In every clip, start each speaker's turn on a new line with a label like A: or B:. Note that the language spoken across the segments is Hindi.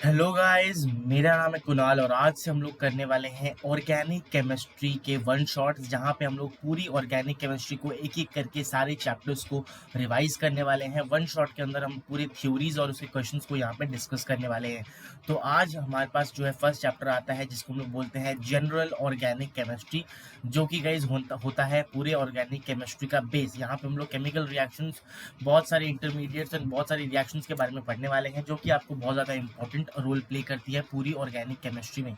A: हेलो गाइस, मेरा नाम है कुणाल और आज से हम लोग करने वाले हैं ऑर्गेनिक केमिस्ट्री के वन शॉट, जहां पे हम लोग पूरी ऑर्गेनिक केमिस्ट्री को एक एक करके सारे चैप्टर्स को रिवाइज करने वाले हैं। वन शॉट के अंदर हम पूरी थ्योरीज और उसके क्वेश्चंस को यहां पे डिस्कस करने वाले हैं। तो आज हमारे पास जो है फर्स्ट चैप्टर आता है जिसको हम लोग बोलते हैं जनरल ऑर्गेनिक केमिस्ट्री, जो कि गाइज होता है पूरे ऑर्गेनिक केमिस्ट्री का बेस। यहाँ पे हम लोग केमिकल रिएक्शंस, बहुत सारे इंटरमीडिएट्स एंड बहुत सारी रिएक्शंस के बारे में पढ़ने वाले हैं, जो कि आपको बहुत ज़्यादा इंपॉर्टेंट रोल प्ले करती है पूरी ऑर्गेनिक केमिस्ट्री में।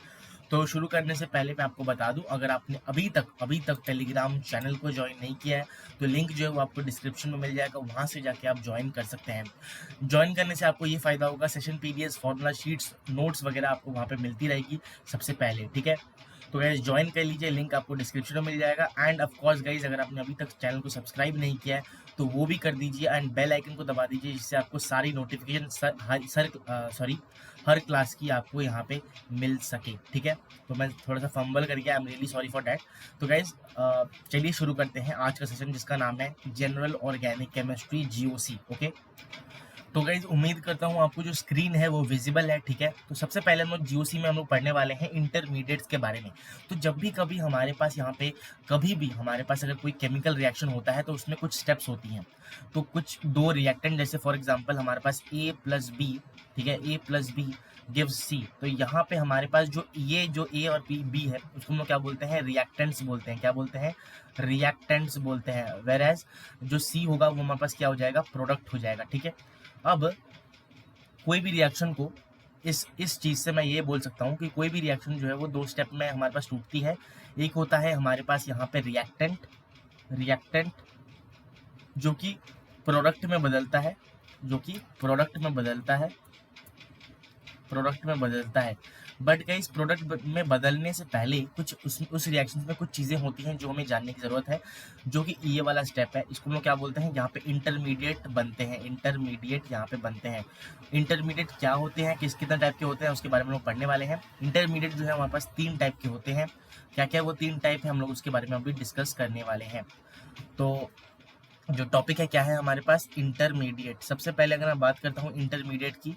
A: तो शुरू करने से पहले मैं आपको बता दूं, अगर आपने अभी तक टेलीग्राम चैनल को ज्वाइन नहीं किया है तो लिंक जो है वो आपको डिस्क्रिप्शन में मिल जाएगा, वहां से जाके आप ज्वाइन कर सकते हैं। ज्वाइन करने से आपको ये फायदा होगा, session PDF, formula sheets, notes वगैरह आपको वहाँ पे मिलती रहेगी सबसे पहले, ठीक है। तो गाइज ज्वाइन कर लीजिए, लिंक आपको डिस्क्रिप्शन में मिल जाएगा। एंड ऑफ कोर्स गाइज, अगर आपने अभी तक चैनल को सब्सक्राइब नहीं किया है तो वो भी कर दीजिए एंड बेल आइकन को दबा दीजिए, जिससे आपको सारी नोटिफिकेशन हर क्लास की आपको यहाँ पे मिल सके, ठीक है। तो मैं थोड़ा सा फंबल कर गया, I am really sorry for that. तो गाइज चलिए शुरू करते हैं आज का सेशन, जिसका नाम है general organic chemistry GOC, okay. तो गाइज उम्मीद करता हूँ आपको जो स्क्रीन है वो विजिबल है, ठीक है। तो सबसे पहले हम लोग जीओसी में हम लोग पढ़ने वाले हैं इंटरमीडिएट्स के बारे में। तो जब भी कभी हमारे पास यहाँ पे कभी भी हमारे पास अगर कोई केमिकल रिएक्शन होता है तो उसमें कुछ स्टेप्स होती हैं। तो कुछ दो रिएक्टेंट, जैसे फॉर एग्जाम्पल हमारे पास ए प्लस बी, ठीक है, ए प्लस बी गिव्स सी। तो यहाँ पे हमारे पास जो ए और बी है उसको हम लोग क्या बोलते हैं, रिएक्टेंट्स बोलते हैं। क्या बोलते हैं? रिएक्टेंट्स बोलते हैं। वेर एज जो सी होगा वो हमारे पास क्या हो जाएगा, प्रोडक्ट हो जाएगा, ठीक है। अब कोई भी रिएक्शन को इस चीज से मैं ये बोल सकता हूँ कि कोई भी रिएक्शन जो है वो दो स्टेप में हमारे पास टूटती है। एक होता है हमारे पास यहाँ पे रिएक्टेंट जो कि प्रोडक्ट में बदलता है, बट गाइस प्रोडक्ट में बदलने से पहले कुछ उस रिएक्शन में कुछ चीज़ें होती हैं जो हमें जानने की ज़रूरत है, जो कि ये वाला स्टेप है। इसको हम लोग क्या बोलते हैं, यहाँ पे इंटरमीडिएट बनते हैं। इंटरमीडिएट क्या होते हैं, कितने टाइप के होते हैं, उसके बारे में हम लोग पढ़ने वाले हैं। इंटरमीडिएट जो है हमारे पास 3 टाइप के होते हैं। क्या क्या वो 3 टाइप है, हम लोग उसके बारे में अभी डिस्कस करने वाले हैं। तो जो टॉपिक है क्या है हमारे पास, इंटरमीडिएट। सबसे पहले अगर मैं बात करता हूँ इंटरमीडिएट की,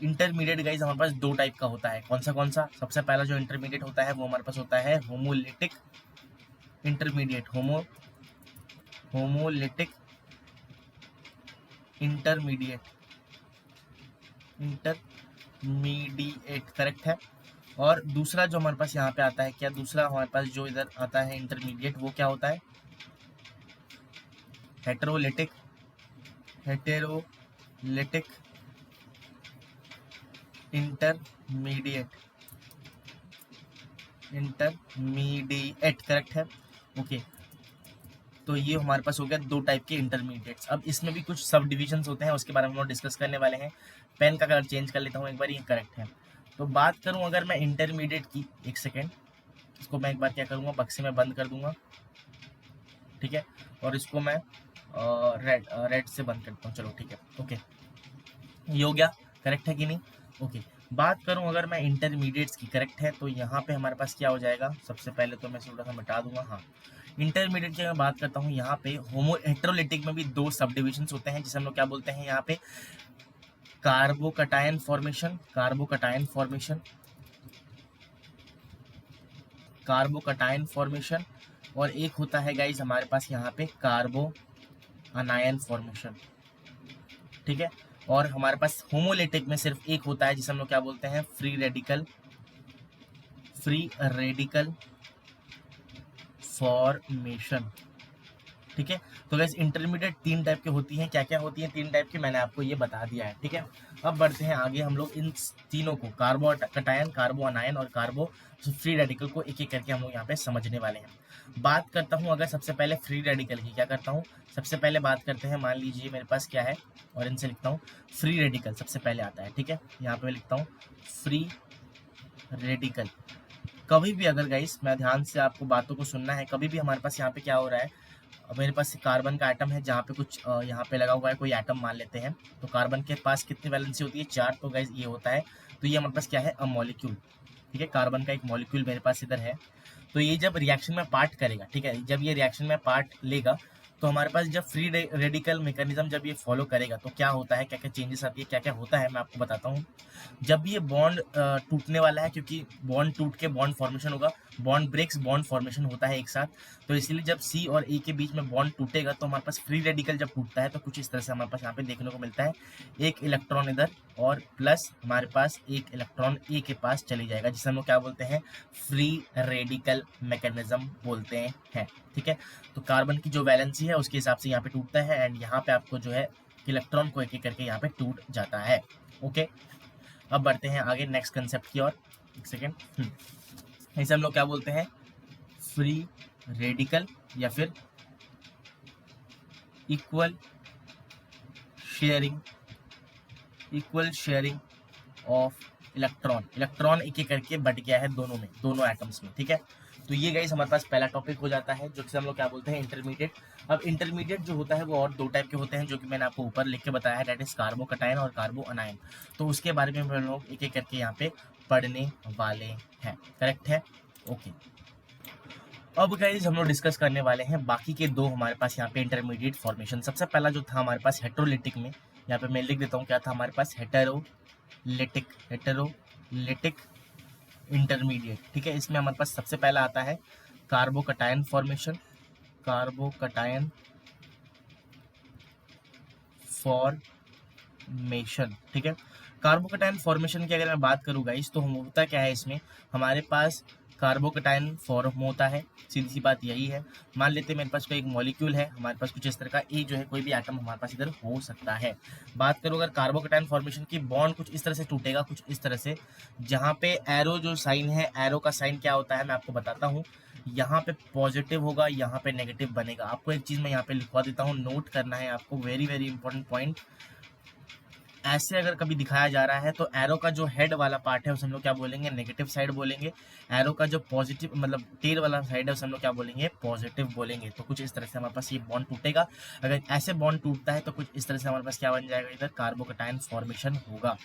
A: इंटरमीडिएट गाइज हमारे पास 2 टाइप का होता है। कौन सा? सबसे पहला जो इंटरमीडिएट होता है वो हमारे पास होता है homolytic intermediate. Homolytic intermediate correct है। और दूसरा जो हमारे पास यहाँ पे आता है, क्या दूसरा हमारे पास जो इधर आता है इंटरमीडिएट, वो क्या होता है, हेटेरोलिटिक इंटरमीडिएट करेक्ट है, ओके। तो ये हमारे पास हो गया 2 टाइप के इंटरमीडिएट्स। अब इसमें भी कुछ सब डिविजन्स होते हैं, उसके बारे में हम डिस्कस करने वाले हैं। पेन का कलर चेंज कर लेता हूँ एक बार, ये करेक्ट है। तो बात करूँ अगर मैं इंटरमीडिएट की, एक सेकेंड, इसको मैं एक बार क्या करूँगा, बक्से में बंद कर दूंगा, ठीक है। और इसको मैं रेड से बंद करता हूँ, चलो ठीक है, ओके। ये हो गया, करेक्ट है कि नहीं, ओके। बात करूं अगर मैं इंटरमीडिएट्स की, करेक्ट है, तो यहाँ पे हमारे पास क्या हो जाएगा, सबसे पहले तो मैं थोड़ा सा मिटा दूंगा। हाँ, इंटरमीडिएट की मैं बात करता हूँ, यहाँ पे हेटेरोलिटिक में भी 2 सब डिविजन्स होते हैं, जिसे हम लोग क्या बोलते हैं यहाँ पे, कार्बोकटायन फॉर्मेशन, और एक होता है गाइज हमारे पास यहाँ पे कार्बो अनायन फॉर्मेशन, ठीक है। और हमारे पास होमोलिटिक में सिर्फ एक होता है, जिसे हम लोग क्या बोलते हैं, फ्री रेडिकल फॉर्मेशन, ठीक है। तो गैस इंटरमीडिएट 3 टाइप की होती हैं। क्या क्या होती हैं 3 टाइप की, मैंने आपको ये बता दिया है, ठीक है। अब बढ़ते हैं आगे, हम लोग इन तीनों को, कार्बो कटायन, कार्बो अनायन और कार्बो फ्री रेडिकल को एक एक करके हम लोग यहाँ पे समझने वाले हैं। बात करता हूँ अगर सबसे पहले फ्री रेडिकल की, क्या करता हूँ, सबसे पहले बात करते हैं, मान लीजिए मेरे पास क्या है, और इनसे लिखता हूँ फ्री रेडिकल सबसे पहले आता है, ठीक है। यहाँ पे लिखता हूँ फ्री रेडिकल। कभी भी अगर गाइस, मैं ध्यान से आपको बातों को सुनना है, कभी भी हमारे पास यहाँ पे क्या हो रहा है, मेरे पास कार्बन का एटम है, जहाँ पे कुछ यहाँ पे लगा हुआ है कोई एटम मान लेते हैं, तो कार्बन के पास कितनी वैलेंसी होती है, 4, तो गाइस ये होता है, तो ये हमारे पास क्या है, अ मॉलिक्यूल, ठीक है। कार्बन का एक मॉलिक्यूल मेरे पास इधर है। तो ये जब रिएक्शन में पार्ट करेगा, ठीक है, जब ये रिएक्शन में पार्ट लेगा तो हमारे पास जब फ्री रेडिकल मैकेनिज्म जब ये फॉलो करेगा तो क्या होता है, क्या क्या चेंजेस आती है, क्या क्या होता है, मैं आपको बताता हूँ। जब ये बॉन्ड टूटने वाला है, क्योंकि बॉन्ड टूट के बॉन्ड फॉर्मेशन होगा, बॉन्ड ब्रेक्स बॉन्ड फॉर्मेशन होता है एक साथ, तो इसीलिए जब सी और ए के बीच में बॉन्ड टूटेगा तो हमारे पास फ्री रेडिकल जब टूटता है तो कुछ इस तरह से हमारे पास यहाँ पे देखने को मिलता है, एक इलेक्ट्रॉन इधर और प्लस हमारे पास एक इलेक्ट्रॉन ए के पास चली जाएगा, जिसे हम लोग क्या बोलते हैं, फ्री रेडिकल मैकेनिज्म बोलते हैं। ठीक है, तो कार्बन की जो वैलेंसी है उसके हिसाब से यहाँ पे टूटता है, एंड यहाँ पे आपको जो है इलेक्ट्रॉन को एक एक करके यहाँ पे टूट जाता है। ओके, अब बढ़ते हैं आगे नेक्स्ट कंसेप्ट की ओर। एक सेकेंड, इसे हम लोग क्या बोलते हैं, फ्री रेडिकल या फिर equal sharing of electron. Electron एक एक करके बट गया है दोनों में, दोनों एटम्स में। ठीक है, तो ये गाइस हमारे पास पहला टॉपिक हो जाता है, जो कि हम लोग क्या बोलते हैं, इंटरमीडिएट। अब इंटरमीडिएट जो होता है वो और दो टाइप के होते हैं, जो कि मैंने आपको ऊपर लिख के बताया है, दैट इज कार्बोकटायन और कार्बो अनायन। तो उसके बारे में हम लोग एक एक करके यहाँ पे पढ़ने वाले हैं। करेक्ट है, ओके। अब गाइस हम लोग डिस्कस करने वाले हैं बाकी के दो हमारे पास यहाँ पे इंटरमीडिएट फॉर्मेशन। सबसे पहला जो था हमारे पास हेटेरोलिटिक में, यहाँ पे मैं लिख देता हूँ क्या था हमारे पास, हेटेरोलिटिक इंटरमीडिएट। ठीक है, इसमें हमारे पास सबसे पहला आता है कार्बोकटायन फॉर्मेशन, कार्बोकटायन फॉर्मेशन। ठीक है, कार्बोकटायन फॉर्मेशन की अगर मैं बात करूँ गाइस, तो होता क्या है, इसमें हमारे पास कार्बोकटायन फॉर्म होता है, सीधी सी बात यही है। मान लेते हैं मेरे पास कोई एक मॉलिक्यूल है, हमारे पास कुछ इस तरह का ए जो है कोई भी एटम हमारे पास इधर हो सकता है। बात करूँ अगर कार्बोकटायन फॉर्मेशन की, बॉन्ड कुछ इस तरह से टूटेगा, कुछ इस तरह से, जहाँ पे एरो जो साइन है, एरो का साइन क्या होता है मैं आपको बताता हूँ। यहाँ पे पॉजिटिव होगा, यहाँ पे नेगेटिव बनेगा। आपको एक चीज मैं यहाँ पे लिखवा देता हूँ, नोट करना है आपको, वेरी वेरी इंपॉर्टेंट पॉइंट। ऐसे अगर कभी दिखाया जा रहा है तो एरो का जो हेड वाला पार्ट है उसे हम लोग क्या बोलेंगे, नेगेटिव साइड बोलेंगे। एरो का जो पॉजिटिव मतलब टेल वाला साइड है उसे हम लोग क्या बोलेंगे, पॉजिटिव बोलेंगे। तो कुछ इस तरह से हमारे पास ये बॉन्ड टूटेगा। अगर ऐसे बॉन्ड टूटता है तो कुछ इस तरह से हमारे पास क्या बन जाएगा, इधर कार्बोकटायन फॉर्मेशन होगा,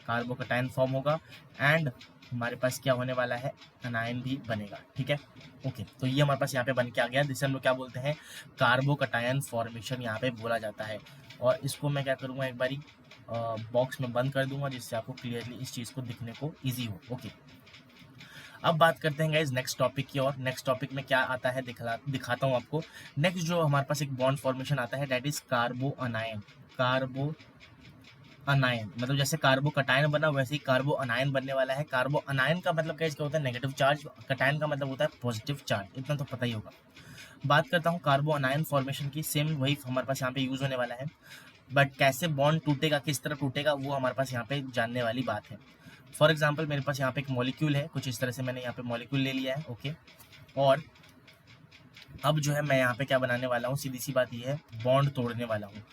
A: कार्बोकटायन फॉर्म होगा, एंड हमारे पास क्या होने वाला है, अनायन भी बनेगा। ठीक है, ओके। तो ये हमारे पास यहाँ पे बन के आ गया, जिसे हम लोग क्या बोलते हैं, कार्बोकटायन फॉर्मेशन यहाँ पे बोला जाता है। और इसको मैं क्या करूँगा, एक बारी बॉक्स में बंद कर दूंगा, जिससे आपको क्लियरली इस चीज़ को दिखने को ईजी हो। ओके, अब बात करते हैं गाइज नेक्स्ट टॉपिक की। और नेक्स्ट टॉपिक में क्या आता है दिखाता हूँ आपको। नेक्स्ट जो हमारे पास एक बॉन्ड फॉर्मेशन आता है, दैट इज कार्बो अनायन। कार्बो अनायन मतलब जैसे कार्बो कटायन बना वैसे ही कार्बो अनायन बनने वाला है। कार्बो अनायन का मतलब क्या होता है, नेगेटिव चार्ज। कटायन का मतलब होता है पॉजिटिव चार्ज, इतना तो पता ही होगा। बात करता हूँ कार्बो अनायन फॉर्मेशन की, सेम वही हमारे पास यहाँ पे यूज होने वाला है, बट कैसे बॉन्ड टूटेगा, किस तरह टूटेगा, वो हमारे पास यहाँ पे जानने वाली बात है। फॉर एग्जाम्पल मेरे पास यहाँ पे एक मॉलिक्यूल है, कुछ इस तरह से मैंने यहाँ पे मॉलिक्यूल ले लिया है। ओके, और अब जो है मैं यहाँ पे क्या बनाने वाला हूँ, सीधी सी बात ये है, बॉन्ड तोड़ने वाला हूँ।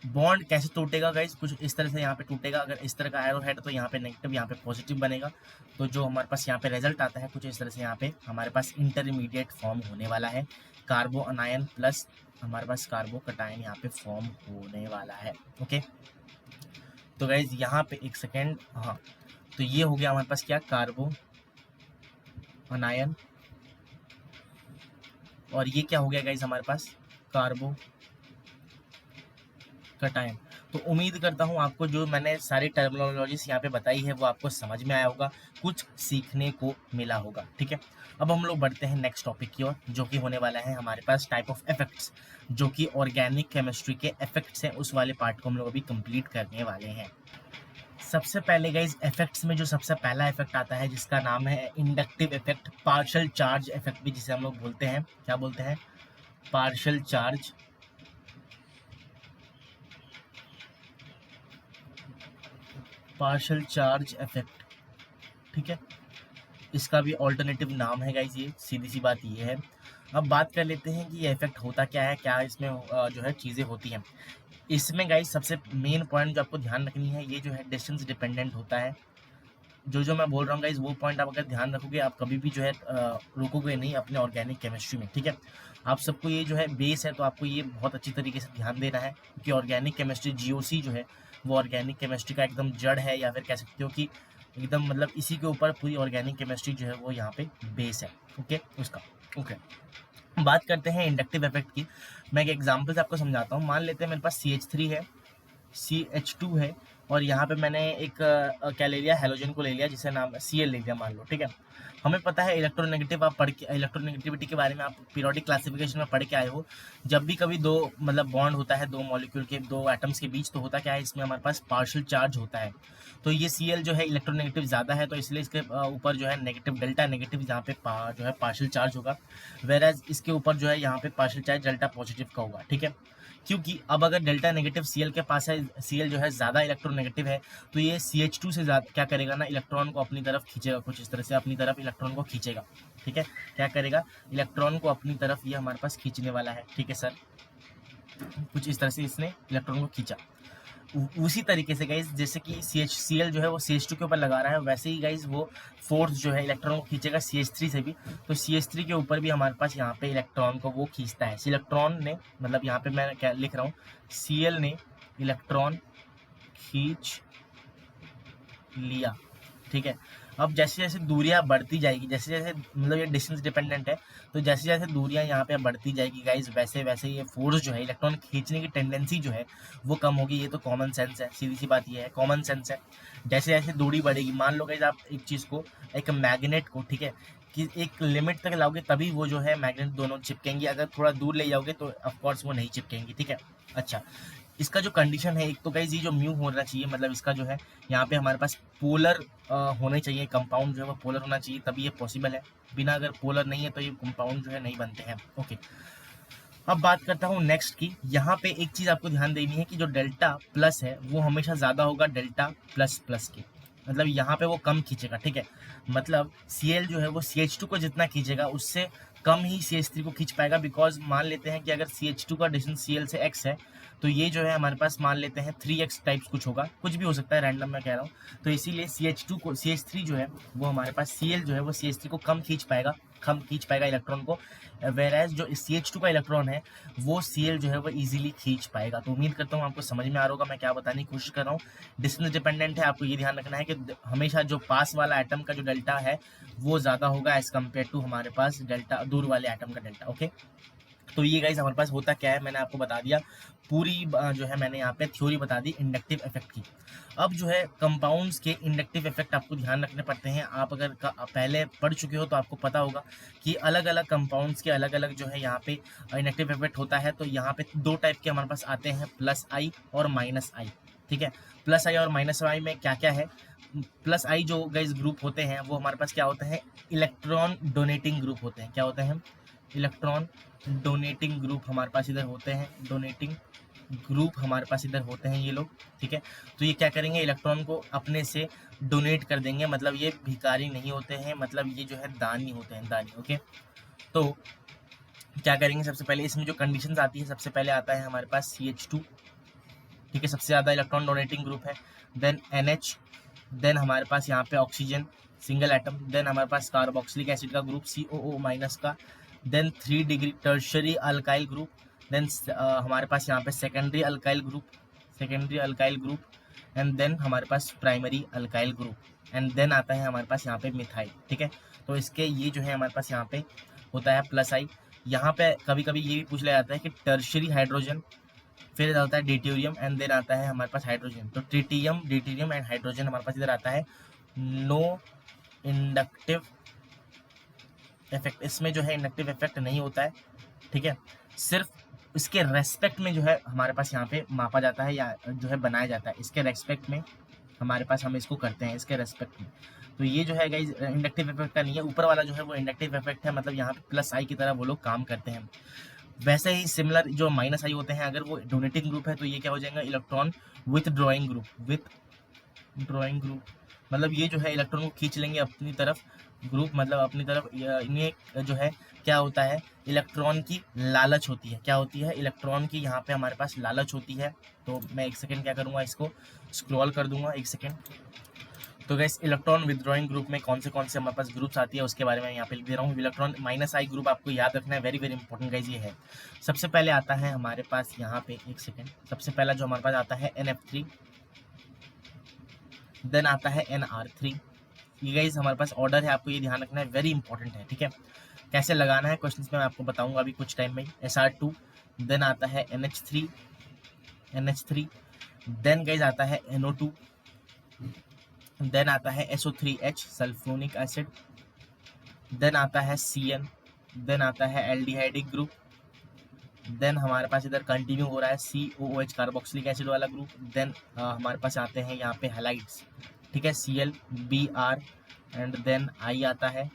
A: बॉन्ड कैसे टूटेगा गाइस, कुछ इस तरह से यहाँ पे टूटेगा। अगर इस तरह का एरो है तो यहाँ पे नेगेटिव, यहाँ पे पॉजिटिव बनेगा। तो जो हमारे पास यहाँ पे रिजल्ट आता है कुछ इस तरह से, यहाँ पे हमारे पास इंटरमीडिएट फॉर्म होने वाला है। कार्बो अनायन प्लस हमारे पास कार्बो कटायन यहाँ पे फॉर्म होने वाला है। ओके, तो गाइज यहाँ पे एक सेकेंड, हाँ, तो ये हो गया हमारे पास क्या, कार्बो अनायन, और ये क्या हो गया गाइज हमारे पास, कार्बो कटायन। तो उम्मीद करता हूँ आपको जो मैंने सारी टर्मिनोलॉजीज यहाँ पे बताई है वो आपको समझ में आया होगा, कुछ सीखने को मिला होगा। ठीक है, अब हम लोग बढ़ते हैं नेक्स्ट टॉपिक की ओर, जो कि होने वाला है हमारे पास टाइप ऑफ इफेक्ट्स, जो कि ऑर्गेनिक केमिस्ट्री के इफेक्ट्स हैं, उस वाले पार्ट को हम लोग अभी कंप्लीट करने वाले हैं। सबसे पहले गाइज इफेक्ट्स में जो सबसे पहला इफेक्ट आता है जिसका नाम है inductive effect, partial charge effect भी जिसे हम लोग बोलते हैं, क्या बोलते हैं, पार्शियल चार्ज इफेक्ट। ठीक है, इसका भी ऑल्टरनेटिव नाम है गाइज, ये सीधी सी बात ये है। अब बात कर लेते हैं कि ये इफेक्ट होता क्या है, क्या इसमें जो है चीज़ें होती हैं। इसमें गाइज सबसे मेन पॉइंट जो आपको ध्यान रखनी है, ये जो है डिस्टेंस डिपेंडेंट होता है। जो मैं बोल रहा हूँ गाइज वो पॉइंट आप अगर ध्यान रखोगे, आप कभी भी जो है रुकोगे नहीं अपने ऑर्गेनिक केमिस्ट्री में। ठीक है, आप सबको ये जो है बेस है, तो आपको ये बहुत अच्छी तरीके से ध्यान देना है, क्योंकि ऑर्गेनिक केमिस्ट्री जीओसी जो है वो ऑर्गेनिक केमिस्ट्री का एकदम जड़ है, या फिर कह सकते हो कि एकदम मतलब इसी के ऊपर पूरी ऑर्गेनिक केमिस्ट्री जो है वो यहाँ पे बेस है। ओके, उसका ओके। बात करते हैं इंडक्टिव इफेक्ट की। मैं एक एग्जांपल से आपको समझाता हूँ। मान लेते हैं मेरे पास CH3 है, CH2 है, और यहाँ पे मैंने एक क्या ले लिया, हेलोजन को ले लिया जिसे नाम Cl ले लिया मान लो, ठीक है। हमें पता है इलेक्ट्रोनेगेटिव, आप पढ़ के इलेक्ट्रोनेगेटिविटी के बारे में आप पीरियोडिक क्लासिफिकेशन में पढ़ के आए हो। जब भी कभी दो मतलब बॉन्ड होता है दो मॉलिक्यूल के, दो एटम्स के बीच, तो होता क्या है, इसमें हमारे पास पार्शियल चार्ज होता है। तो ये Cl जो है इलेक्ट्रोनेगेटिव ज़्यादा है, तो इसलिए इसके ऊपर जो है नेगेटिव डेल्टा नेगेटिव यहाँ पे जो है पार्शियल चार्ज होगा, वेराज इसके ऊपर जो है यहाँ पे पार्शियल चार्ज डेल्टा पॉजिटिव का होगा, ठीक है। क्योंकि अब अगर डेल्टा नेगेटिव Cl के पास है, Cl जो है ज़्यादा इलेक्ट्रोनेगेटिव है, तो ये CH2 से ज़्यादा क्या करेगा ना, इलेक्ट्रॉन को अपनी तरफ खींचेगा, कुछ इस तरह से अपनी तरफ इलेक्ट्रॉन को खींचेगा, ठीक है। क्या करेगा, इलेक्ट्रॉन को अपनी तरफ ये हमारे पास खींचने वाला है, ठीक है सर। कुछ इस तरह से इसने इलेक्ट्रॉन को खींचा। उसी तरीके से गाइज जैसे कि Cl जो है वो CH2 के ऊपर लगा रहा है, वैसे ही गाइज वो फोर्स जो है इलेक्ट्रॉन को खींचेगा CH3 से भी। तो CH3 के ऊपर भी हमारे पास यहाँ पे इलेक्ट्रॉन को वो खींचता है। इलेक्ट्रॉन ने मतलब यहाँ पे मैं क्या लिख रहा हूँ, Cl ने इलेक्ट्रॉन खींच लिया, ठीक है। अब जैसे जैसे दूरियां बढ़ती जाएगी, जैसे जैसे मतलब ये डिस्टेंस डिपेंडेंट है, तो जैसे जैसे दूरियां यहाँ पे बढ़ती जाएगी गाइज, वैसे वैसे ये फोर्स जो है इलेक्ट्रॉन खींचने की टेंडेंसी जो है वो कम होगी। ये तो कॉमन सेंस है, सीधी सी बात ये है, कॉमन सेंस है। जैसे जैसे दूरी बढ़ेगी, मान लो गाइज आप एक चीज़ को, एक मैग्नेट को, ठीक है, कि एक लिमिट तक लाओगे तभी वो जो है मैग्नेट दोनों चिपकेंगी, अगर थोड़ा दूर ले जाओगे तो ऑफकोर्स वो नहीं चिपकेंगी, ठीक है। अच्छा, इसका जो कंडीशन है, एक तो गाइज ये जो म्यू होना चाहिए, मतलब इसका जो है यहाँ पे हमारे पास पोलर होने चाहिए, कंपाउंड जो है वो पोलर होना चाहिए, तभी ये पॉसिबल है। बिना अगर पोलर नहीं है तो ये कंपाउंड जो है नहीं बनते हैं, ओके। अब बात करता हूँ नेक्स्ट की। यहाँ पे एक चीज़ आपको ध्यान देनी है कि जो डेल्टा प्लस है वो हमेशा ज़्यादा होगा डेल्टा प्लस प्लस के, मतलब यहाँ पे वो कम खींचेगा, ठीक है। मतलब Cl जो है वो CH2 को जितना खींचेगा उससे कम ही CH3 को खींच पाएगा, बिकॉज मान लेते हैं कि अगर CH2 का डिस्टेंस Cl से x है, तो ये जो है हमारे पास मान लेते हैं 3x टाइप्स कुछ होगा, कुछ भी हो सकता है, रैंडम मैं कह रहा हूँ। तो इसीलिए CH3 जो है वो हमारे पास Cl जो है वो CH3 को कम खींच पाएगा इलेक्ट्रॉन को, वेराज जो CH2 का इलेक्ट्रॉन है वो Cl जो है वो इजीली खींच पाएगा। तो उम्मीद करता हूँ आपको समझ में आ रहा होगा मैं क्या बताने की कोशिश कर रहा हूँ। डिस्टेंस डिपेंडेंट है, आपको ये ध्यान रखना है कि हमेशा जो पास वाला एटम का जो डेल्टा है वो ज़्यादा होगा एज कम्पेयर टू हमारे पास डेल्टा दूर वाले एटम का डेल्टा, ओके। तो ये गाइस हमारे पास होता क्या है, मैंने आपको बता दिया पूरी जो है मैंने यहाँ पे थ्योरी बता दी इंडक्टिव इफेक्ट की। अब जो है कंपाउंड्स के इंडक्टिव इफेक्ट आपको ध्यान रखने पड़ते हैं। आप अगर पहले पढ़ चुके हो तो आपको पता होगा कि अलग अलग कंपाउंड्स के अलग अलग जो है यहाँ पे इंडक्टिव इफेक्ट होता है। तो यहाँ पे दो टाइप के हमारे पास आते हैं, प्लस आई और माइनस आई, ठीक है। प्लस आई और माइनस आई में क्या क्या है, प्लस आई जो गाइस ग्रुप होते हैं वो हमारे पास क्या होते हैं, इलेक्ट्रॉन डोनेटिंग ग्रुप होते हैं। क्या होते हैं, इलेक्ट्रॉन डोनेटिंग ग्रुप हमारे पास इधर होते हैं, डोनेटिंग ग्रुप हमारे पास इधर होते हैं ये लोग, ठीक है। तो ये क्या करेंगे, इलेक्ट्रॉन को अपने से डोनेट कर देंगे, मतलब ये भिखारी नहीं होते हैं, मतलब ये जो है दानी होते हैं, दानी, ओके। तो क्या करेंगे, सबसे पहले इसमें जो कंडीशंस आती है, सबसे पहले आता है हमारे पास CH2, ठीक है, सबसे ज़्यादा इलेक्ट्रॉन डोनेटिंग ग्रुप है। देन NH, देन हमारे पास यहाँ पे ऑक्सीजन सिंगल एटम, देन हमारे पास कार्बोक्सिलिक एसिड का ग्रुप COO माइनस का, then 3 degree tertiary alkyl group, then हमारे पास यहाँ पे secondary alkyl group, and then हमारे पास primary alkyl group, and then आता है हमारे पास यहाँ पे मिथाइल, ठीक है। तो इसके ये जो है हमारे पास यहाँ पे होता है प्लस आई। यहाँ पे कभी कभी ये भी पूछ लिया जाता है कि टर्शरी हाइड्रोजन, फिर आता है ड्यूटेरियम, एंड देन आता है हमारे पास हाइड्रोजन। तो ड्यूटेरियम एंड हाइड्रोजन हमारे पास इधर आता है। नो इंडक्टिव इफेक्ट, इसमें जो है इंडक्टिव इफेक्ट नहीं होता है, ठीक है। सिर्फ इसके रेस्पेक्ट में जो है हमारे पास यहाँ पे मापा जाता है या जो है बनाया जाता है, इसके रेस्पेक्ट में हमारे पास हम इसको करते हैं, इसके रेस्पेक्ट में। तो ये जो है गाइस इंडक्टिव इफेक्ट का नहीं है, ऊपर वाला जो है वो इंडक्टिव इफेक्ट है, मतलब यहाँ पे प्लस आई की तरह वो लोग काम करते हैं। वैसे ही सिमिलर जो माइनस आई होते हैं, अगर वो डोनेटिंग ग्रुप है तो ये क्या हो जाएगा, इलेक्ट्रॉन विथ ड्रॉइंग ग्रुप, मतलब ये जो है इलेक्ट्रॉन को खींच लेंगे अपनी तरफ, ग्रुप मतलब अपनी तरफ। इन्हें जो है क्या होता है, इलेक्ट्रॉन की लालच होती है, क्या होती है, इलेक्ट्रॉन की यहाँ पे हमारे पास लालच होती है। तो मैं एक सेकेंड क्या करूँगा, इसको स्क्रॉल कर दूंगा एक सेकेंड। तो गैस इलेक्ट्रॉन विदड्रॉइंग ग्रुप में कौन से हमारे पास ग्रुप्स आती है उसके बारे में यहाँ पे लिख दे रहा हूँ। इलेक्ट्रॉन माइनस आई ग्रुप आपको याद रखना है, वेरी वेरी इंपॉर्टेंट गाइस ये है। सबसे पहले आता है हमारे पास यहाँ पे, एक सेकेंड, सबसे पहला जो हमारे पास आता है NF3, देन आता है NR3। ये गाइस हमारे पास ऑर्डर है, आपको ये ध्यान रखना है, वेरी इंपॉर्टेंट है, ठीक है। कैसे लगाना है क्वेश्चन में मैं आपको बताऊंगा अभी कुछ टाइम में। Sr2, देन आता है NH3, देन गाइज आता है NO2, देन आता है SO3H सल्फोनिक एसिड, देन आता है CN, देन आता है एल्डिहाइडिक ग्रुप, देन हमारे पास इधर कंटिन्यू हो रहा है COOH कार्बोक्सिलिक एसिड वाला ग्रुप, देन हमारे पास आते हैं यहाँ पे हैलाइड्स, ठीक है, Cl Br and then I आता है,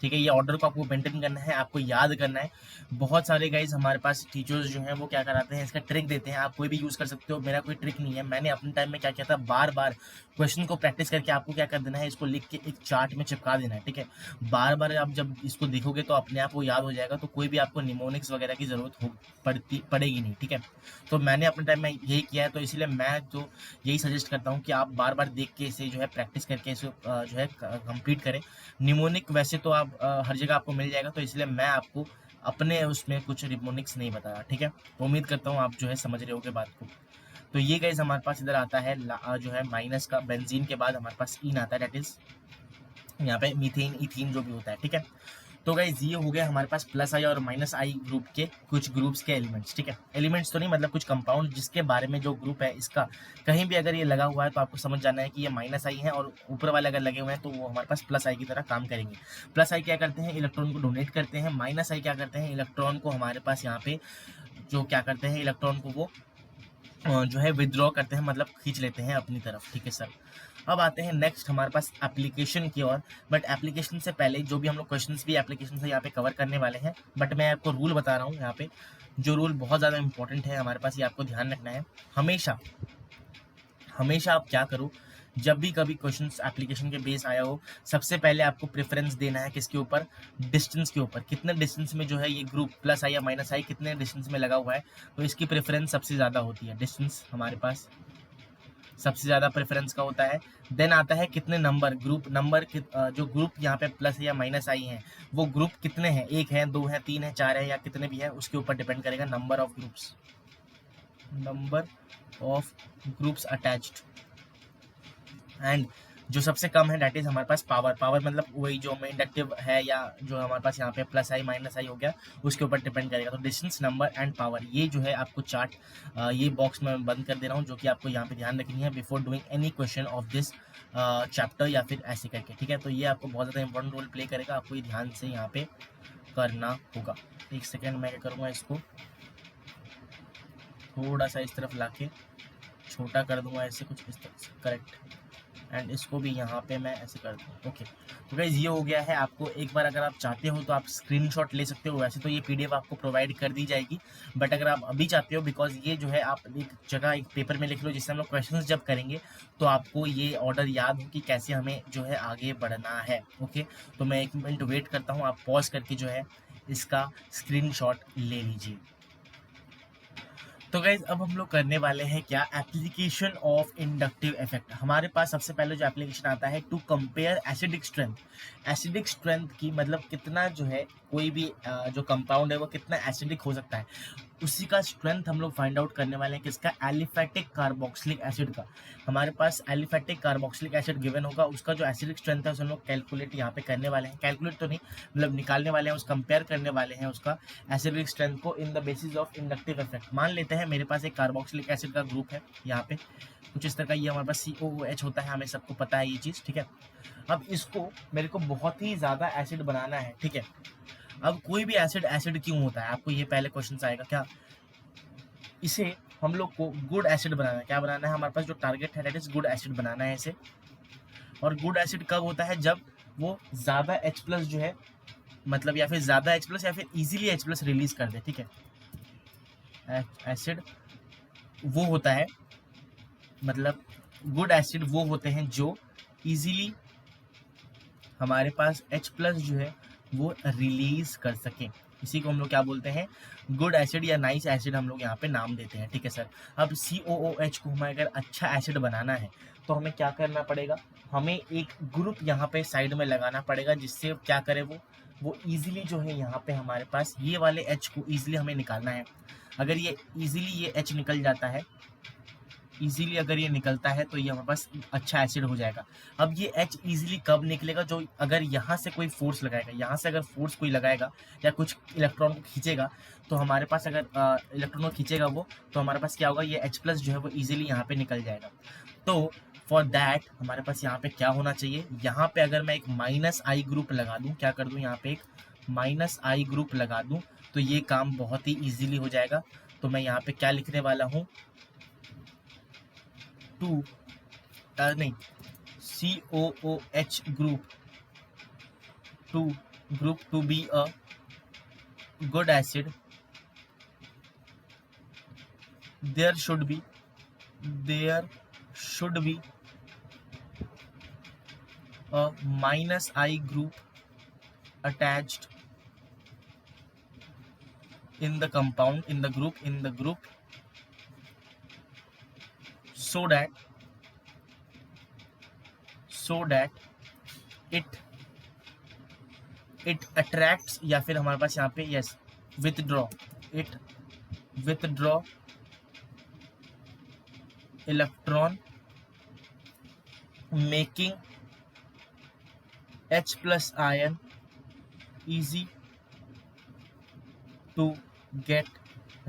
A: ठीक है। ये ऑर्डर को आपको मेंटेन करना है, आपको याद करना है। बहुत सारे गाइज हमारे पास टीचर्स जो हैं वो क्या कराते हैं, इसका ट्रिक देते हैं, आप कोई भी यूज़ कर सकते हो, मेरा कोई ट्रिक नहीं है। मैंने अपने टाइम में क्या किया था, बार बार क्वेश्चन को प्रैक्टिस करके आपको क्या कर देना है, इसको लिख के एक चार्ट में चिपका देना है, ठीक है। बार बार आप जब इसको देखोगे तो अपने आप वो याद हो जाएगा, तो कोई भी आपको निमोनिक्स वगैरह की ज़रूरत हो पड़ेगी नहीं, ठीक है। तो मैंने अपने टाइम में यही किया है, तो इसीलिए मैं तो यही सजेस्ट करता हूँ कि आप बार बार देख के इसे जो है प्रैक्टिस करके इसे जो है कंप्लीट करें। निमोनिक वैसे तो आप हर जगह आपको मिल जाएगा, तो इसलिए मैं आपको अपने उसमें कुछ निमोनिक्स नहीं बताया, ठीक है। तो उम्मीद करता हूँ आप जो है समझ रहे होगे बात को। तो ये गाइस हमारे पास इधर आता है जो है माइनस का, बेंजीन के बाद हमारे पास इन आता है, डेट इज यहाँ पे मीथेन इथीन जो भी होता है, ठीक है। तो गाइज ये हो गया हमारे पास प्लस आई और माइनस आई ग्रुप के कुछ ग्रुप्स के एलिमेंट्स, ठीक है। एलिमेंट्स तो नहीं, मतलब कुछ कंपाउंड जिसके बारे में जो ग्रुप है इसका कहीं भी अगर ये लगा हुआ है तो आपको समझ जाना है कि ये माइनस आई है, और ऊपर वाले अगर लगे हुए हैं तो वो हमारे पास प्लस आई की तरह काम करेंगे। प्लस आई क्या करते हैं, इलेक्ट्रॉन को डोनेट करते हैं, माइनस आई क्या करते हैं, इलेक्ट्रॉन को हमारे पास यहाँ पे जो क्या करते हैं, इलेक्ट्रॉन को वो जो है विदड्रॉ करते हैं, मतलब खींच लेते हैं अपनी तरफ, ठीक है सर। अब आते हैं नेक्स्ट हमारे पास एप्लीकेशन की ओर, बट एप्लीकेशन से पहले जो भी हम लोग क्वेश्चंस भी एप्लीकेशन से यहाँ पे कवर करने वाले हैं, बट मैं आपको रूल बता रहा हूँ यहाँ पे, जो रूल बहुत ज़्यादा इंपॉर्टेंट है हमारे पास, ये आपको ध्यान रखना है। हमेशा हमेशा आप क्या करो, जब भी कभी क्वेश्चन एप्लीकेशन के बेस आया हो, सबसे पहले आपको प्रेफरेंस देना है किसके ऊपर, डिस्टेंस के ऊपर। कितने डिस्टेंस में जो है ये ग्रुप प्लस आई या माइनस आई कितने डिस्टेंस में लगा हुआ है, तो इसकी प्रेफरेंस सबसे ज़्यादा होती है। डिस्टेंस हमारे पास सबसे ज़्यादा प्रेफरेंस का होता है। देन आता है कितने नंबर, ग्रुप नंबर जो ग्रुप यहाँ पे प्लस या माइनस आई हैं वो ग्रुप कितने हैं, 1 है 2 है 3 है 4 है या कितने भी है, उसके ऊपर डिपेंड करेगा number of groups attached. And जो सबसे कम है डेट इज हमारे पास पावर मतलब वही जो इंडक्टिव है या जो हमारे पास यहाँ पे प्लस आई माइनस आई हो गया उसके ऊपर डिपेंड करेगा। तो डिस्टेंस, नंबर एंड पावर, ये जो है आपको चार्ट ये बॉक्स में बंद कर दे रहा हूँ, जो कि आपको यहाँ पे ध्यान रखनी है before doing any question of this chapter या फिर ऐसे करके, ठीक है। तो ये आपको बहुत ज़्यादा इंपॉर्टेंट रोल प्ले करेगा, आपको ये ध्यान से यहाँ पे करना होगा। एक सेकेंड मैं क्या करूँगा, इसको थोड़ा सा इस तरफ ला के छोटा कर दूंगा, ऐसे कुछ इस तरह से, करेक्ट। एंड इसको भी यहाँ पे मैं ऐसे कर दूँ, ओके। तो गाइस ये हो गया है। आपको एक बार अगर आप चाहते हो तो आप स्क्रीनशॉट ले सकते हो, वैसे तो ये पीडीएफ आपको प्रोवाइड कर दी जाएगी, बट अगर आप अभी चाहते हो, बिकॉज ये जो है आप एक जगह एक पेपर में लिख लो, जिससे हम लोग क्वेश्चन जब करेंगे तो आपको ये ऑर्डर याद हो कि कैसे हमें जो है आगे बढ़ना है, ओके। तो मैं 1 मिनट वेट करता हूँ, आप पॉज करके जो है इसका स्क्रीनशॉट ले लीजिए। तो गाइज अब हम लोग करने वाले हैं क्या, एप्लीकेशन ऑफ इंडक्टिव इफेक्ट। हमारे पास सबसे पहले जो एप्लीकेशन आता है, to compare acidic strength. Acidic strength की मतलब कितना जो है कोई भी जो कंपाउंड है वो कितना एसिडिक हो सकता है, उसी का स्ट्रेंथ हम लोग फाइंड आउट करने वाले हैं। किसका, एलिफेटिक कार्बोक्सिलिक एसिड का। हमारे पास एलिफेटिक कार्बोक्सिलिक एसिड गिवन होगा, उसका जो एसिडिक स्ट्रेंथ है उसे हम लोग कैलकुलेट यहाँ पे करने वाले हैं, कैलकुलेट तो नहीं मतलब निकालने वाले हैं, उस कंपेयर करने वाले हैं उसका एसिडिक स्ट्रेंथ को in the basis of inductive effect. मान लेते हैं मेरे पास एक कार्बोक्सिलिक एसिड का ग्रुप है, यहाँ पे कुछ इस तरह का, ये हमारे पास COOH होता है, हमें सबको पता है ये चीज़, ठीक है। अब इसको मेरे को बहुत ही ज़्यादा एसिड बनाना है, ठीक है। अब कोई भी एसिड एसिड क्यों होता है, आपको ये पहले क्वेश्चन आएगा क्या, इसे हम लोग को गुड एसिड बनाना है। क्या बनाना है, हमारे पास जो टारगेट है दैट इज गुड एसिड बनाना है इसे। और गुड एसिड कब होता है, जब वो ज़्यादा H+ जो है, मतलब या फिर ज़्यादा H+ या फिर इजीली H+ रिलीज कर दे, ठीक है। एसिड वो होता है, मतलब गुड एसिड वो होते हैं जो इजीली हमारे पास H+ जो है वो रिलीज कर सकें, इसी को हम लोग क्या बोलते हैं, गुड एसिड या नाइस एसिड हम लोग यहाँ पे नाम देते हैं, ठीक है सर। अब COOH को हमें अगर अच्छा एसिड बनाना है तो हमें क्या करना पड़ेगा, हमें एक ग्रुप यहाँ पे साइड में लगाना पड़ेगा, जिससे क्या करे वो इजीली जो है यहाँ पे हमारे पास ये वाले H को इजीली हमें निकालना है। अगर ये इजीली ये H निकल जाता है इजीली अगर ये निकलता है तो ये हमारे पास अच्छा एसिड हो जाएगा। अब ये H इजीली कब निकलेगा, जो अगर यहाँ से कोई फोर्स लगाएगा, यहाँ से अगर फोर्स कोई लगाएगा या कुछ इलेक्ट्रॉन को खींचेगा, तो हमारे पास अगर इलेक्ट्रॉन को खींचेगा वो, तो हमारे पास क्या होगा, ये H प्लस जो है वो इजीली यहाँ पे निकल जाएगा। तो फॉर दैट हमारे पास यहाँ पे क्या होना चाहिए, यहाँ पे अगर मैं एक माइनस आई ग्रुप लगा दूँ, क्या कर दूँ, यहाँ पे एक माइनस आई ग्रुप लगा दूँ, तो ये काम बहुत ही इजीली हो जाएगा। तो मैं यहाँ पे क्या लिखने वाला हूँ, टू नहीं, COOH group to be a good acid, there should be a minus I group attached in the compound, in the group, so that it attracts, या फिर हमारे पास यहाँ पे yes withdraw electron, making H plus ion easy to get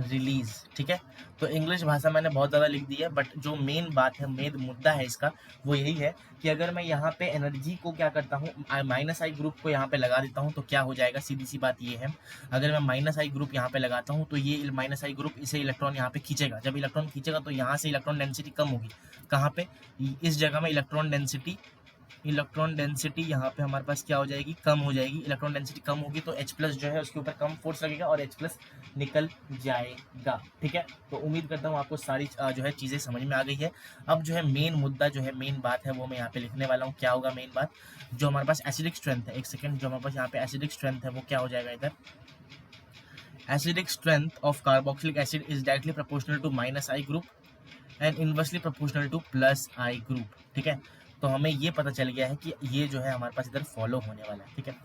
A: release. ठीक है, तो इंग्लिश भाषा मैंने बहुत ज़्यादा लिख दी है, बट जो मेन बात है, मेन मुद्दा है इसका, वो यही है कि अगर मैं यहाँ पे एनर्जी को क्या करता हूँ, माइनस आई ग्रुप को यहाँ पे लगा देता हूँ, तो क्या हो जाएगा, सीधी सी बात ये है, अगर मैं माइनस आई ग्रुप यहाँ पे लगाता हूँ तो ये माइनस आई ग्रुप इसे इलेक्ट्रॉन यहाँ पे खींचेगा। जब इलेक्ट्रॉन खींचेगा तो यहाँ से इलेक्ट्रॉन डेंसिटी कम होगी, कहाँ पे, इस जगह में इलेक्ट्रॉन डेंसिटी यहाँ पे हमारे पास क्या हो जाएगी, कम हो जाएगी। इलेक्ट्रॉन डेंसिटी कम होगी तो H प्लस जो है उसके ऊपर कम फोर्स लगेगा और H प्लस निकल जाएगा। ठीक है, तो उम्मीद करता हूँ आपको सारी जो है चीज़ें समझ में आ गई है। अब जो है मेन मुद्दा, जो है मेन बात है, वो मैं यहाँ पे लिखने वाला हूँ। क्या होगा मेन बात, जो हमारे पास एसिडिक स्ट्रेंथ है, एक सेकेंड, जो हमारे पास यहाँ पे एसिडिक स्ट्रेंथ है वो क्या हो जाएगा इधर, acidic strength of carboxylic acid is directly proportional to minus I group and inversely proportional to plus I group. ठीक है, तो हमें ये पता चल गया है कि ये जो है हमारे पास इधर फॉलो होने वाला है। ठीक है,